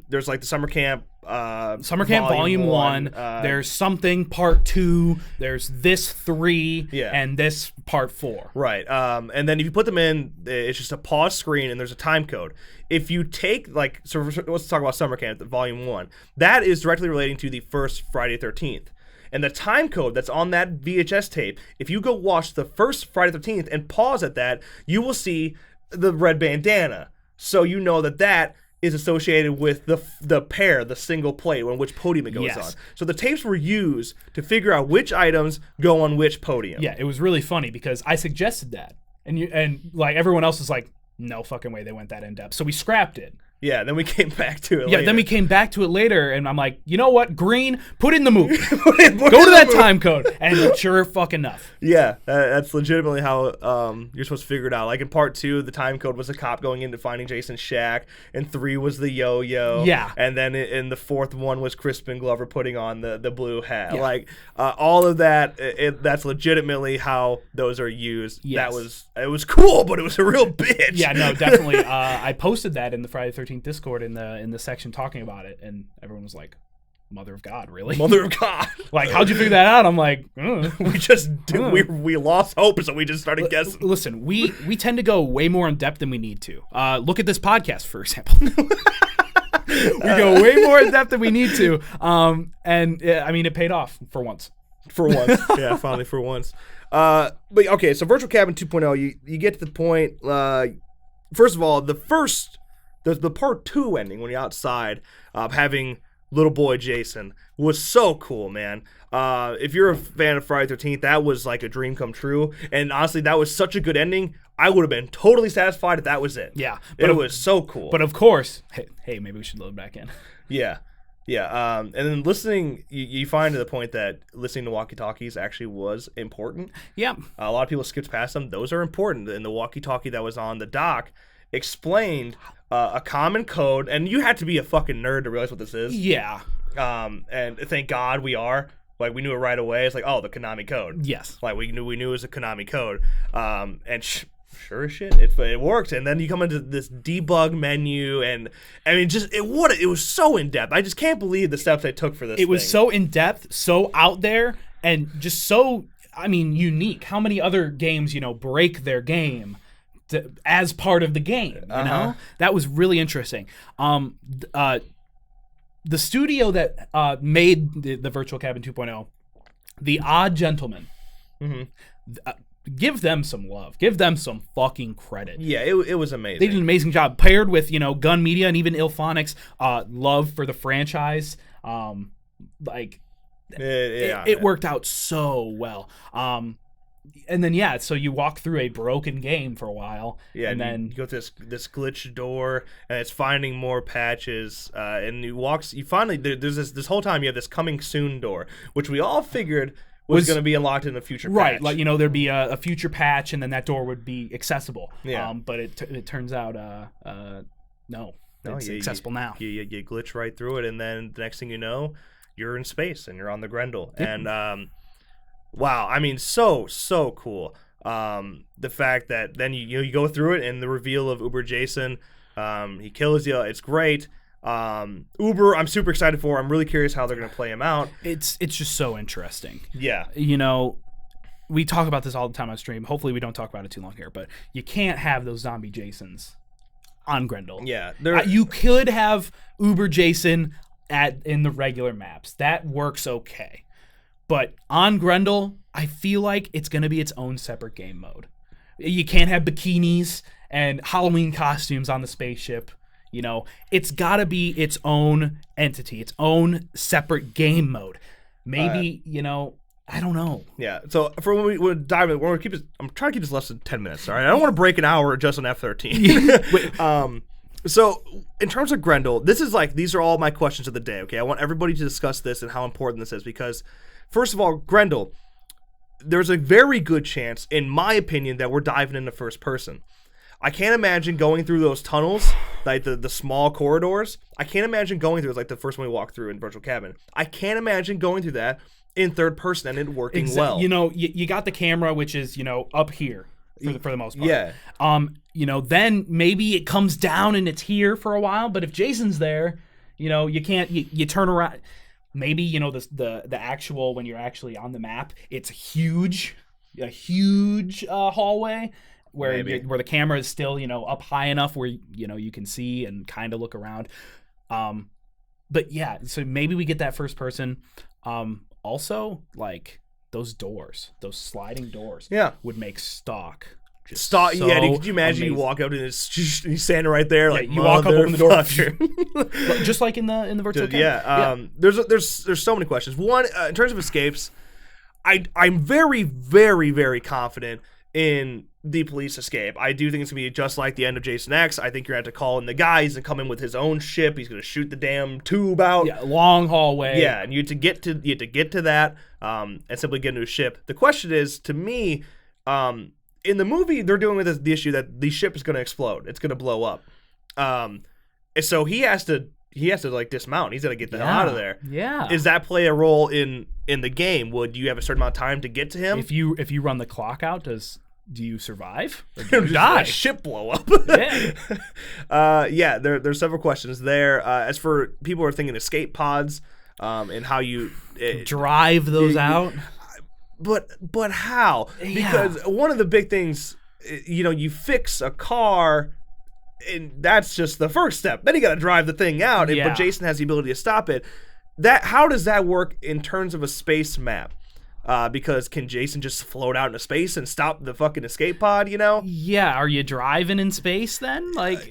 There's like the Summer Camp Volume 1. There's something Part 2. There's this 3. Yeah. And this Part 4. Right. And then if you put them in, it's just a pause screen and there's a time code. If you take so let's talk about Summer Camp, Volume 1. That is directly relating to the first Friday 13th. And the time code that's on that VHS tape, if you go watch the first Friday 13th and pause at that, you will see the red bandana. So you know that is associated with the single plate on which podium it goes on. So the tapes were used to figure out which items go on which podium. Yeah, it was really funny because I suggested that. And like everyone else was like, no fucking way they went that in depth. So we scrapped it. Yeah, then we came back to it Yeah, later. then we came back to it later, and I'm like, you know what? Green, put in the movie. Go to that time code. And sure fucking enough. Yeah, that's legitimately how you're supposed to figure it out. Like in part 2, the time code was a cop going into finding Jason's shack, and 3 was the yo-yo. Yeah. And then in the 4th one was Crispin Glover putting on the blue hat. Yeah. Like all of that, that's legitimately how those are used. Yes. It was cool, but it was a real bitch. Yeah, no, definitely. I posted that in the Friday the 13th Discord in the section talking about it, and everyone was like, "Mother of God, really? Mother of God. Like, how'd you figure that out?" I'm like, we lost hope, so we just started guessing. Listen, we tend to go way more in depth than we need to. Look at this podcast, for example. We go way more in depth than we need to. And I mean, it paid off for once. For once. Yeah, finally for once. But okay, so Virtual Cabin 2.0, you get to the point, first of all, the part 2 ending when you're outside, having little boy Jason was so cool, man. If you're a fan of Friday the 13th, that was like a dream come true. And honestly, that was such a good ending. I would have been totally satisfied if that was it. Yeah. It was so cool. But of course, hey, maybe we should load back in. Yeah. Yeah. And then listening, you find to the point that listening to walkie-talkies actually was important. Yeah. A lot of people skipped past them. Those are important. And the walkie-talkie that was on the dock explained a common code, and you had to be a fucking nerd to realize what this is. Yeah. And thank God we are. Like, we knew it right away. It's like, oh, the Konami code. Yes. Like, we knew it was a Konami code. And sure as shit, it worked. And then you come into this debug menu, and I mean, just it was so in depth. I just can't believe the steps they took for this. It was so in depth, so out there, and just so, I mean, unique. How many other games, break their game as part of the game? You know, that was really interesting. The studio that made the Virtual Cabin 2.0, The Odd Gentleman. Mm-hmm. Give them some love. Give them some fucking credit. Yeah, it was amazing. They did an amazing job. Paired with, Gun Media and even Illphonics, love for the franchise. It worked out so well. And then, so you walk through a broken game for a while. Yeah, and then you go to this glitch door, and it's finding more patches. And you finally, there's this whole time you have this coming soon door, which we all figured was going to be unlocked in a future patch. Right, like, there'd be a future patch, and then that door would be accessible. Yeah. But it turns out, no, it's accessible now. You glitch right through it, and then the next thing you know, you're in space, and you're on the Grendel. And, wow, I mean, so cool. The fact that then you go through it, and the reveal of Uber Jason, he kills you, it's great. Uber, I'm super excited for. I'm really curious how they're going to play him out. It's just so interesting. Yeah. We talk about this all the time on stream. Hopefully we don't talk about it too long here, but you can't have those zombie Jasons on Grendel. Yeah. You could have Uber Jason in the regular maps. That works okay. But on Grendel, I feel like it's going to be its own separate game mode. You can't have bikinis and Halloween costumes on the spaceship. It's got to be its own entity, its own separate game mode. Maybe, I don't know. Yeah. So for when we dive in, I'm trying to keep this less than 10 minutes. All right. I don't want to break an hour just on F13. So in terms of Grendel, these are all my questions of the day. Okay. I want everybody to discuss this and how important this is because, first of all, Grendel, there's a very good chance, in my opinion, that we're diving into first person. I can't imagine going through those tunnels, like the small corridors. I can't imagine going through, like the first one we walked through in Virtual Cabin. I can't imagine going through that in third person and it working well. You got the camera, which is, up here for the most part. Yeah. Then maybe it comes down and it's here for a while. But if Jason's there, you can't, you turn around. Maybe, the actual, when you're actually on the map, it's a huge hallway. Where the camera is still, up high enough where, you can see and kind of look around. But yeah, so maybe we get that first person. Also, like, those sliding doors would make stalk. Yeah, could you imagine you walk up and he's standing right there, like, you walk up, open the door. Just like in the virtual camera. Yeah, there's so many questions. One, in terms of escapes, I'm very, very, very confident in the police escape. I do think it's going to be just like the end of Jason X. I think you're going to have to call in the guy. He's going to come in with his own ship. He's going to shoot the damn tube out. Yeah, long hallway. Yeah, and you had to get to that and simply get into a ship. The question is, to me, in the movie, they're dealing with the issue that the ship is going to explode. It's going to blow up. And so he has to like dismount. He's got to get the hell out of there. Yeah. Does that play a role in the game? Would you have a certain amount of time to get to him? If you run the clock out, do you survive? Or do you die? Ship blow up. Yeah. There's several questions there. As for people who are thinking escape pods, and how you drive those out. But how? Because one of the big things, you fix a car, and that's just the first step. Then you got to drive the thing out. But Jason has the ability to stop it. How does that work in terms of a space map? Because can Jason just float out into space and stop the fucking escape pod? Yeah. Are you driving in space then? That's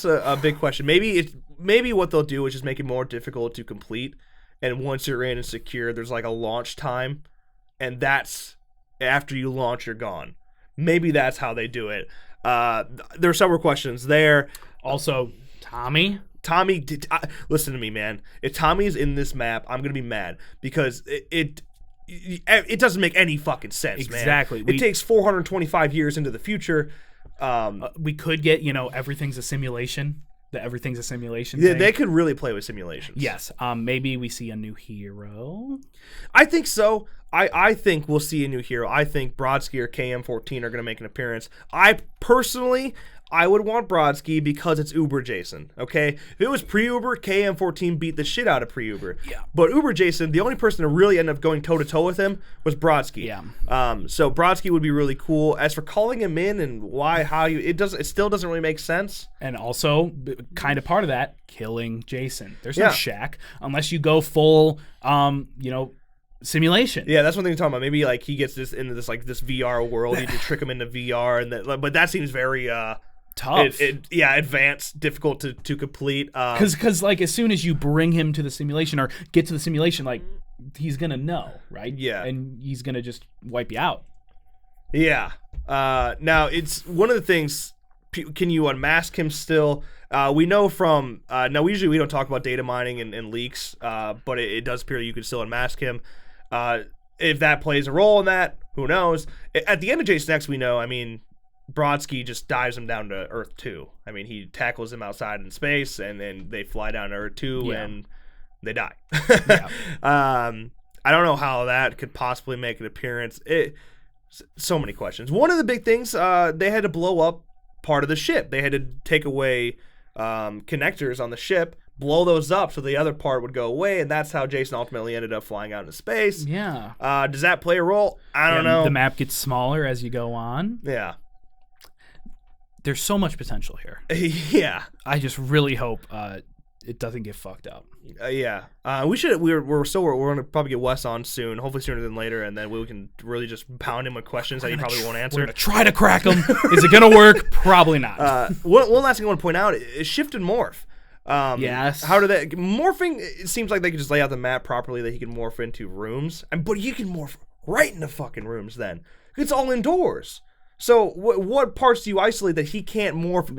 a big question. Maybe what they'll do is just make it more difficult to complete. And once you're in and secure, there's like a launch time, and that's after you launch, you're gone. Maybe that's how they do it. There are several questions there. Also, Tommy, listen to me, man. If Tommy's in this map, I'm gonna be mad because it doesn't make any fucking sense, exactly. Man. It takes 425 years into the future. We could get everything's a simulation. Everything's a simulation. Yeah, thing. they could really play with simulations. Yes. Maybe we see a new hero. I think so. I think we'll see a new hero. I think Brodsky or KM14 are going to make an appearance. I would want Brodsky because it's Uber Jason, okay? If it was pre-Uber, KM14 beat the shit out of pre-Uber. Yeah. But Uber Jason, the only person to really end up going toe-to-toe with him was Brodsky. Yeah. So Brodsky would be really cool. As for calling him in and it still doesn't really make sense. And also, kind of part of that, killing Jason. There's no Shaq unless you go full, simulation. Yeah, that's one thing to talk about. Maybe like he gets this into this VR world. You can trick him into VR, but that seems very tough. Advanced, difficult to complete. Because as soon as you bring him to the simulation or get to the simulation, he's gonna know, right? Yeah, and he's gonna just wipe you out. Yeah. Now it's one of the things. Can you unmask him still? We know from now. Usually we don't talk about data mining and leaks, but it does appear you can still unmask him. If that plays a role in that, who knows? At the end of Jason X, we know. I mean, Brodsky just dives him down to Earth 2. I mean, he tackles him outside in space, and then they fly down to Earth 2, and they die. I don't know how that could possibly make an appearance. So many questions. One of the big things, they had to blow up part of the ship. They had to take away connectors on the ship, blow those up so the other part would go away, and that's how Jason ultimately ended up flying out into space. Yeah. Does that play a role? I don't know. The map gets smaller as you go on. Yeah. There's so much potential here. Yeah. I just really hope it doesn't get fucked up. Yeah. We're going to probably get Wes on soon, hopefully sooner than later, and then we can really just pound him with questions that he probably won't answer. We're going to try to crack him. Is it going to work? Probably not. One last thing I want to point out is shift and morph. Yes. How do that morphing? It seems like they could just lay out the map properly that he can morph into rooms, but you can morph right into fucking rooms. Then it's all indoors. So what parts do you isolate that he can't morph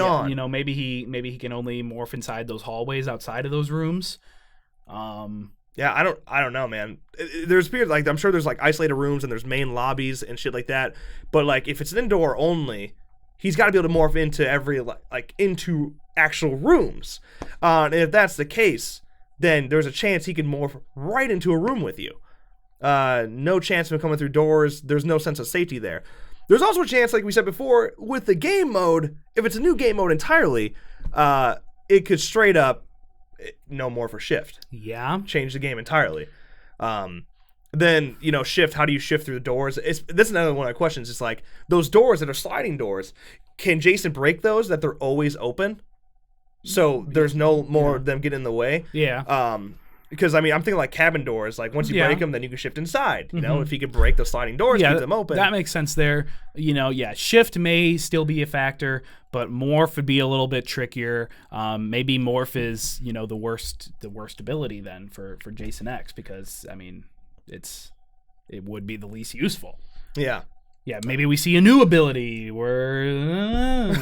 on? Maybe he can only morph inside those hallways outside of those rooms. Yeah, I don't know, man. There's weird, I'm sure there's isolated rooms and there's main lobbies and shit like that. But if it's an indoor only, he's got to be able to morph into every into actual rooms. And if that's the case, then there's a chance he can morph right into a room with you. No chance of him coming through doors. There's no sense of safety there. There's also a chance, like we said before, with the game mode, if it's a new game mode entirely, it could straight up no more for shift. Yeah. Change the game entirely. Then, shift, how do you shift through the doors? This is another one of my questions. It's those doors that are sliding doors, can Jason break those that they're always open? So there's no more of them getting in the way? Yeah. Because, I'm thinking cabin doors. Once you break them, then you can shift inside. If he could break the sliding doors, keep them open. That makes sense there. Shift may still be a factor, but morph would be a little bit trickier. Maybe morph is, the worst ability then for Jason X because, it would be the least useful. Yeah. Yeah, maybe we see a new ability. We're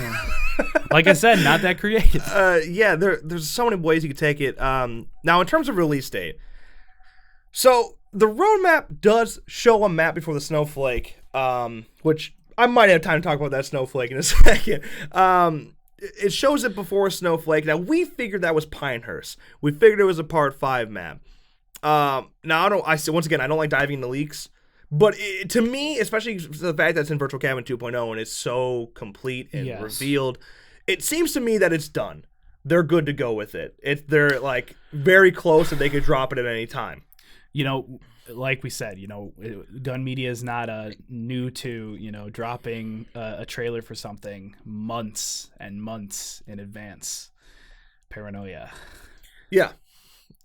like I said, not that creative. Yeah, there's so many ways you could take it. Now, in terms of release date, so the roadmap does show a map before the snowflake, which I might have time to talk about that snowflake in a second. It shows it before snowflake. Now, we figured that was Pinehurst. We figured it was a Part 5 map. Now, once again, I don't like diving into leaks. But to me, especially the fact that it's in Virtual Cabin 2.0 and it's so complete and revealed, it seems to me that it's done. They're good to go with it. They're like very close and they could drop it at any time. You know, like we said, Gun Media is not new to, dropping a trailer for something months and months in advance. Paranoia. Yeah.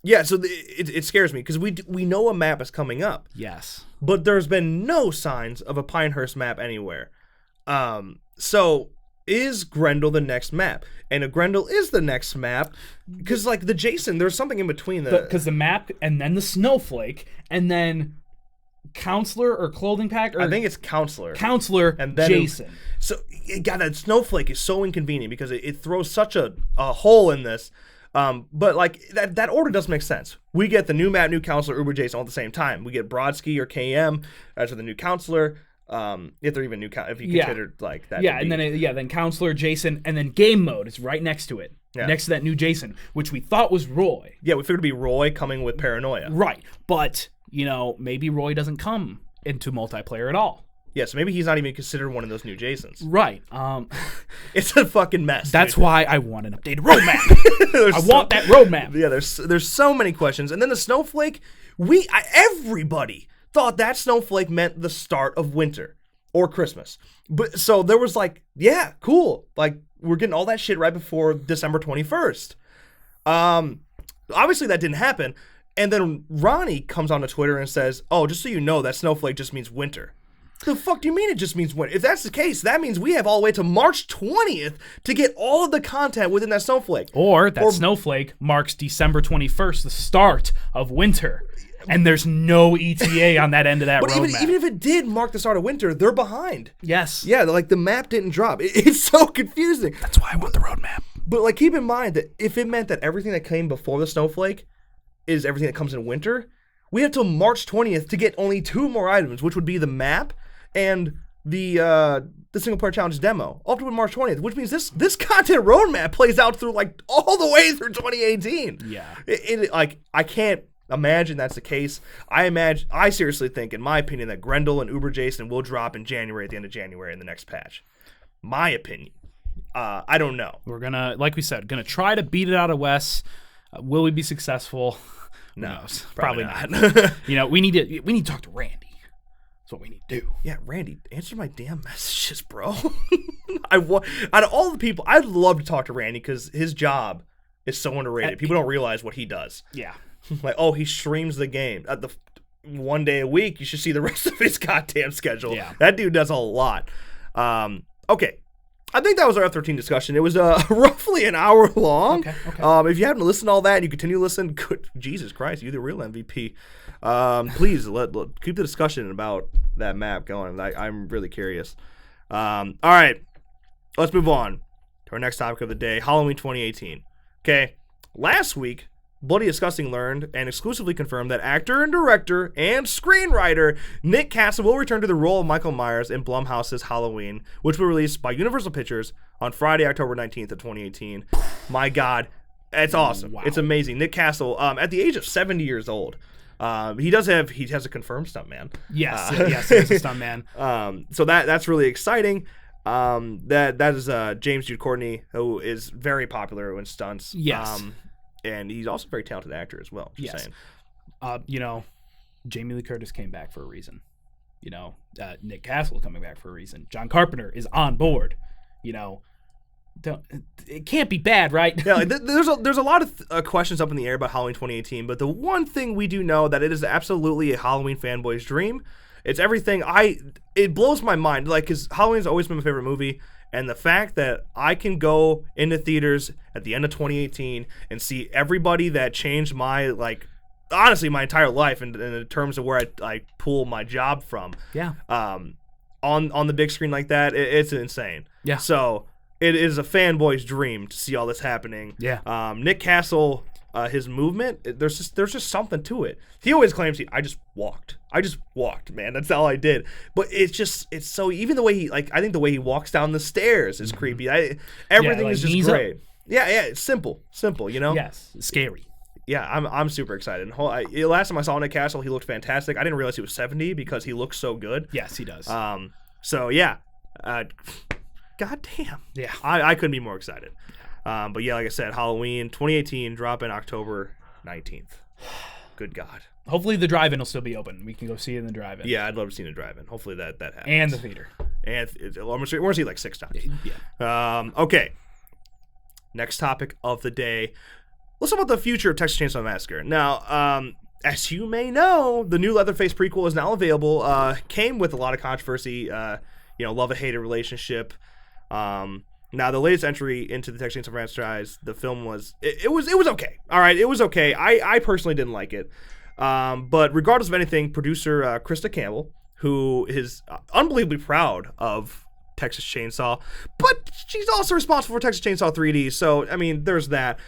Yeah, so it scares me because we know a map is coming up. Yes. But there's been no signs of a Pinehurst map anywhere. So is Grendel the next map? And if Grendel is the next map, because like the Jason, there's something in between because the map and then the snowflake and then counselor or clothing pack. Or I think it's counselor and then Jason. So God, that snowflake is so inconvenient because it throws such a hole in this. But like that order doesn't make sense. We get the new map, new counselor, Uber Jason all at the same time. We get Brodsky or KM as the new counselor. If they're even new, if you consider like that. Yeah, and then counselor Jason, and then game mode is right next to it, next to that new Jason, which we thought was Roy. Yeah, we figured it'd be Roy coming with Paranoia. Right, but maybe Roy doesn't come into multiplayer at all. Yeah, so maybe he's not even considered one of those new Jasons. Right. It's a fucking mess. That's why I want an updated roadmap. I want that roadmap. Yeah, there's so many questions. And then the snowflake, everybody thought that snowflake meant the start of winter or Christmas. But so there was like, yeah, cool. Like we're getting all that shit right before December 21st. Obviously that didn't happen. And then Ronnie comes onto Twitter and says, "Oh, just so you know, that snowflake just means winter." The fuck do you mean it just means winter? If that's the case, that means we have all the way to March 20th to get all of the content within that snowflake. Or snowflake marks December 21st, the start of winter. And there's no ETA on that end of that roadmap. But even if it did mark the start of winter, they're behind. Yes. Yeah, like the map didn't drop. It's so confusing. That's why I want the roadmap. But like keep in mind that if it meant that everything that came before the snowflake is everything that comes in winter, we have till March 20th to get only 2 more items, which would be the map and the single player challenge demo up to March 20th, which means this content roadmap plays out through like all the way through 2018. Yeah. Like I can't imagine that's the case. I seriously think, in my opinion, that Grendel and Uber Jason will drop in January at the end of January in the next patch. My opinion. I don't know. We're gonna, like we said, try to beat it out of Wes. Will we be successful? No, probably not. We need to talk to Randy. That's what we need to do. Yeah, Randy, answer my damn messages, bro. Out of all the people, I'd love to talk to Randy because his job is so underrated. People don't realize what he does. Yeah. Like, oh, he streams the game. At the one day a week, you should see the rest of his goddamn schedule. Yeah. That dude does a lot. Okay. I think that was our F13 discussion. It was roughly an hour long. Okay. If you haven't listened to all that and you continue to listen, good Jesus Christ, you're the real MVP. Please keep the discussion about that map going. I'm really curious. All right, let's move on to our next topic of the day, Halloween 2018. Okay, last week, Bloody Disgusting learned and exclusively confirmed that actor and director and screenwriter Nic Christian will return to the role of Michael Myers in Blumhouse's Halloween, which will release by Universal Pictures on Friday, October 19th of 2018. My God, it's awesome. Wow. It's amazing. Nic Christian, at the age of 70 years old, he has a confirmed stuntman. Yes, he has a stuntman. So that's really exciting. That is James Jude Courtney, who is very popular in stunts. Yes. And he's also a very talented actor as well. Just saying. Jamie Lee Curtis came back for a reason. Nick Castle coming back for a reason. John Carpenter is on board. It can't be bad, right? Yeah, there's a lot of questions up in the air about Halloween 2018, but the one thing we do know that it is absolutely a Halloween fanboy's dream. It's everything. It blows my mind, because Halloween's always been my favorite movie, and the fact that I can go into theaters at the end of 2018 and see everybody that changed my honestly my entire life in terms of where I pull my job from. Yeah. On the big screen like that, it's insane. Yeah. So it is a fanboy's dream to see all this happening. Yeah. Nick Castle, his movement, there's just something to it. He always claims I just walked, man. That's all I did. But it's so, even the way he, like, I think the way he walks down the stairs is creepy. Everything is just great. Yeah, it's simple, you know? Yes. Scary. Yeah, I'm super excited. Last time I saw Nick Castle, he looked fantastic. I didn't realize he was 70 because he looks so good. Yes, he does. So yeah, God damn. Yeah. I couldn't be more excited. But yeah, like I said, Halloween 2018, drop in October 19th. Good God. Hopefully the drive-in will still be open. We can go see it in the drive-in. Yeah, I'd love to see it in the drive-in. Hopefully that happens. And the theater. And we're going to see it like 6 times. Yeah. Okay. Next topic of the day. Let's talk about the future of Texas Chainsaw Massacre. Now, as you may know, the new Leatherface prequel is now available. Came with a lot of controversy. Love-and-hate relationship. Now, the latest entry into the Texas Chainsaw franchise, the film was it was okay. All right, it was okay. I personally didn't like it. But regardless of anything, producer Krista Campbell, who is unbelievably proud of Texas Chainsaw, but she's also responsible for Texas Chainsaw 3D. So, I mean, there's that.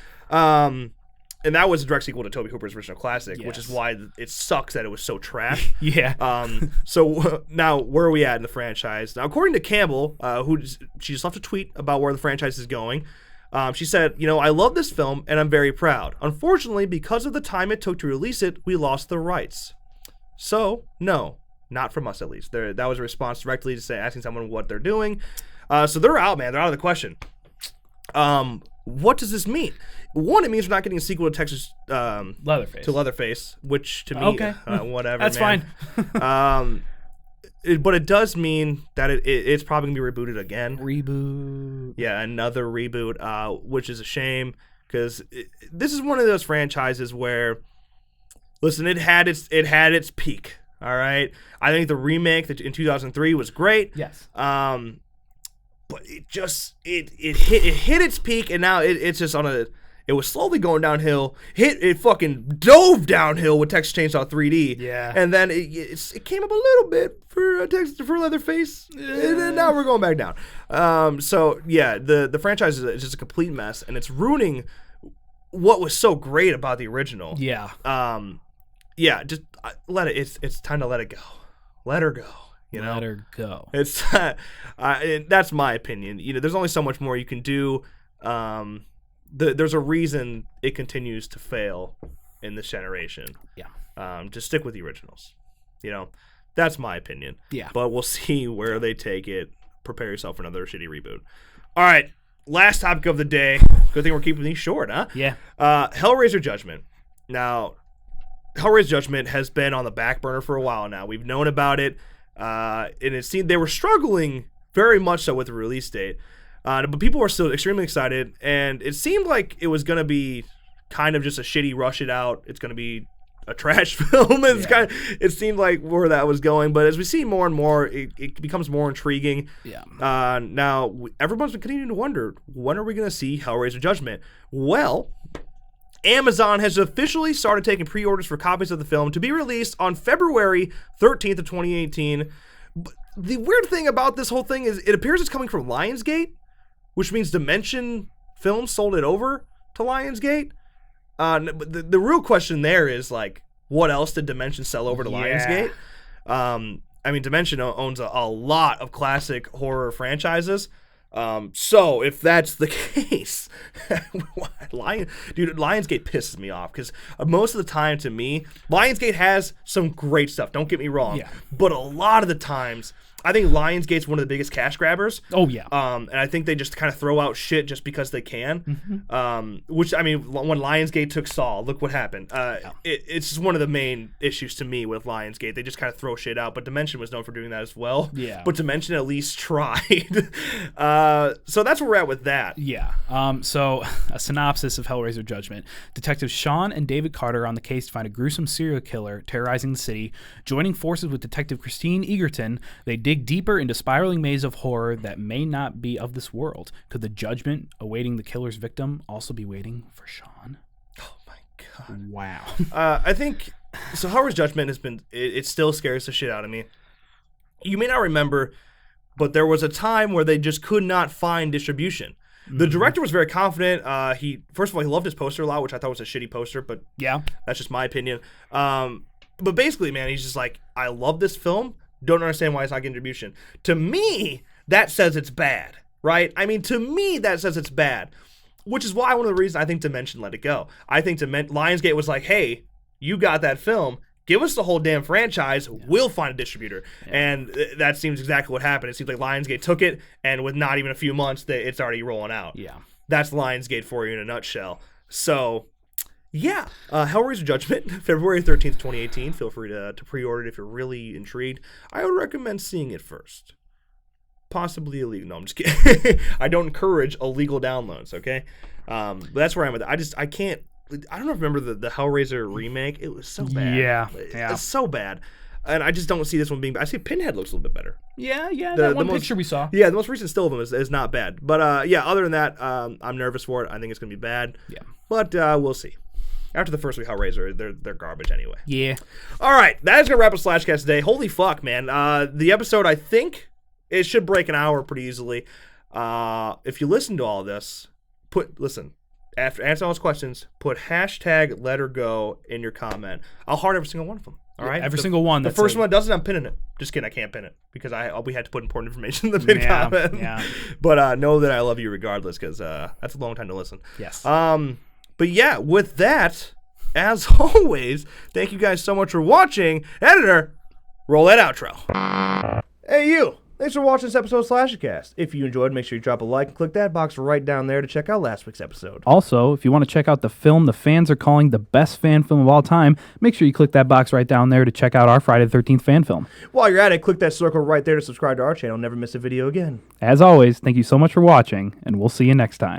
And that was a direct sequel to Tobe Hooper's original classic, which is why it sucks that it was so trash. Yeah. So now, where are we at in the franchise? Now, according to Campbell, she just left a tweet about where the franchise is going. She said, I love this film, and I'm very proud. Unfortunately, because of the time it took to release it, we lost the rights. So, no, not from us at least. That was a response directly to asking someone what they're doing. So they're out, man. They're out of the question. What does this mean? One, it means we're not getting a sequel to Texas Leatherface, which to me, whatever. That's man. fine. But it does mean that it's probably gonna be rebooted again. Reboot. Yeah, another reboot, which is a shame because this is one of those franchises where, listen, it had its peak. All right, I think the remake in 2003 was great. Yes. But it hit its peak, and now it's just it was slowly going downhill. It fucking dove downhill with Texas Chainsaw 3D. Yeah. And then it came up a little bit for Leatherface, and then now we're going back down. So yeah, the franchise is just a complete mess, and it's ruining what was so great about the original. Yeah. Yeah. Just let it. It's time to let it go. Let her go. Let her go. It's that's my opinion. There's only so much more you can do. There's a reason it continues to fail in this generation. Yeah. Just stick with the originals. That's my opinion. Yeah. But we'll see where they take it. Prepare yourself for another shitty reboot. All right. Last topic of the day. Good thing we're keeping these short, huh? Yeah. Hellraiser Judgment. Now, Hellraiser Judgment has been on the back burner for a while now. We've known about it. And it seemed they were struggling very much so with the release date. But people were still extremely excited, and it seemed like it was going to be kind of just a shitty rush it out. It's going to be a trash film. It seemed like where that was going. But as we see more and more, it becomes more intriguing. Yeah. Now, everyone's been continuing to wonder, when are we going to see Hellraiser Judgment? Well, Amazon has officially started taking pre-orders for copies of the film to be released on February 13th of 2018. But the weird thing about this whole thing is it appears it's coming from Lionsgate, which means Dimension Films sold it over to Lionsgate. But the real question there is, like, what else did Dimension sell over to Lionsgate? I mean, Dimension owns a lot of classic horror franchises. So if that's the case, Lionsgate pisses me off because most of the time, to me, Lionsgate has some great stuff. Don't get me wrong, but a lot of the times, I think Lionsgate's one of the biggest cash grabbers. Oh yeah. And I think they just kind of throw out shit just because they can. Which, I mean, when Lionsgate took Saw, look what happened. It's just one of the main issues to me with Lionsgate. They just kind of throw shit out. But Dimension was known for doing that as well. Yeah. But Dimension at least tried. So that's where we're at with that. Yeah. So a synopsis of Hellraiser Judgment. Detectives Sean and David Carter are on the case to find a gruesome serial killer terrorizing the city. Joining forces with Detective Christine Egerton, they dig deeper into spiraling maze of horror that may not be of this world. Could the judgment awaiting the killer's victim also be waiting for Sean? Oh my Wow. I think so. Hellraiser Judgment has been. It still scares the shit out of me. You may not remember, but there was a time where they just could not find distribution. The director was very confident. He first of all, he loved his poster a lot, which I thought was a shitty poster, but Yeah. that's just my opinion. But basically, man, he's just like, I love this film. Don't understand why it's not getting distribution. To me, that says it's bad, right? I mean, to me, that says it's bad, which is why one of the reasons I think Dimension let it go. I think Lionsgate was like, hey, you got that film. Give us the whole damn franchise. We'll find a distributor. And that seems exactly what happened. It seems like Lionsgate took it, and with not even a few months, it's already rolling out. Yeah. That's Lionsgate for you in a nutshell. So, yeah. Hellraiser Judgment, February 13th, 2018. Feel free to pre-order it if you're really intrigued. I would recommend seeing it first. Possibly illegal. No, I'm just kidding. I don't encourage illegal downloads, okay? But that's where I'm at. I can't. I don't know if you remember the Hellraiser remake. It was so bad. Yeah. It's so bad. And I just don't see this one being bad. I see Pinhead looks a little bit better. Yeah, that one picture we saw. Yeah, the most recent still of him is not bad. But yeah, other than that, I'm nervous for it. I think it's going to be bad. Yeah. But we'll see. After the first week Hellraiser, they're garbage anyway. Yeah. All right, that is going to wrap up Slashcast today. Holy fuck, man. The episode, I think, it should break an hour pretty easily. If you listen to all this, listen. After answering all those questions, put hashtag let her go in your comment. I'll heart every single one of them. All right? Every single one. The first one doesn't, I'm pinning it. Just kidding, I can't pin it because we had to put important information in the pin comment. Yeah. But know that I love you regardless because that's a long time to listen. Yes. But yeah, with that, as always, thank you guys so much for watching. Editor, roll that outro. Hey, you. Thanks for watching this episode of Slashcast. If you enjoyed, make sure you drop a like and click that box right down there to check out last week's episode. Also, if you want to check out the film the fans are calling the best fan film of all time, make sure you click that box right down there to check out our Friday the 13th fan film. While you're at it, click that circle right there to subscribe to our channel. Never miss a video again. As always, thank you so much for watching, and we'll see you next time.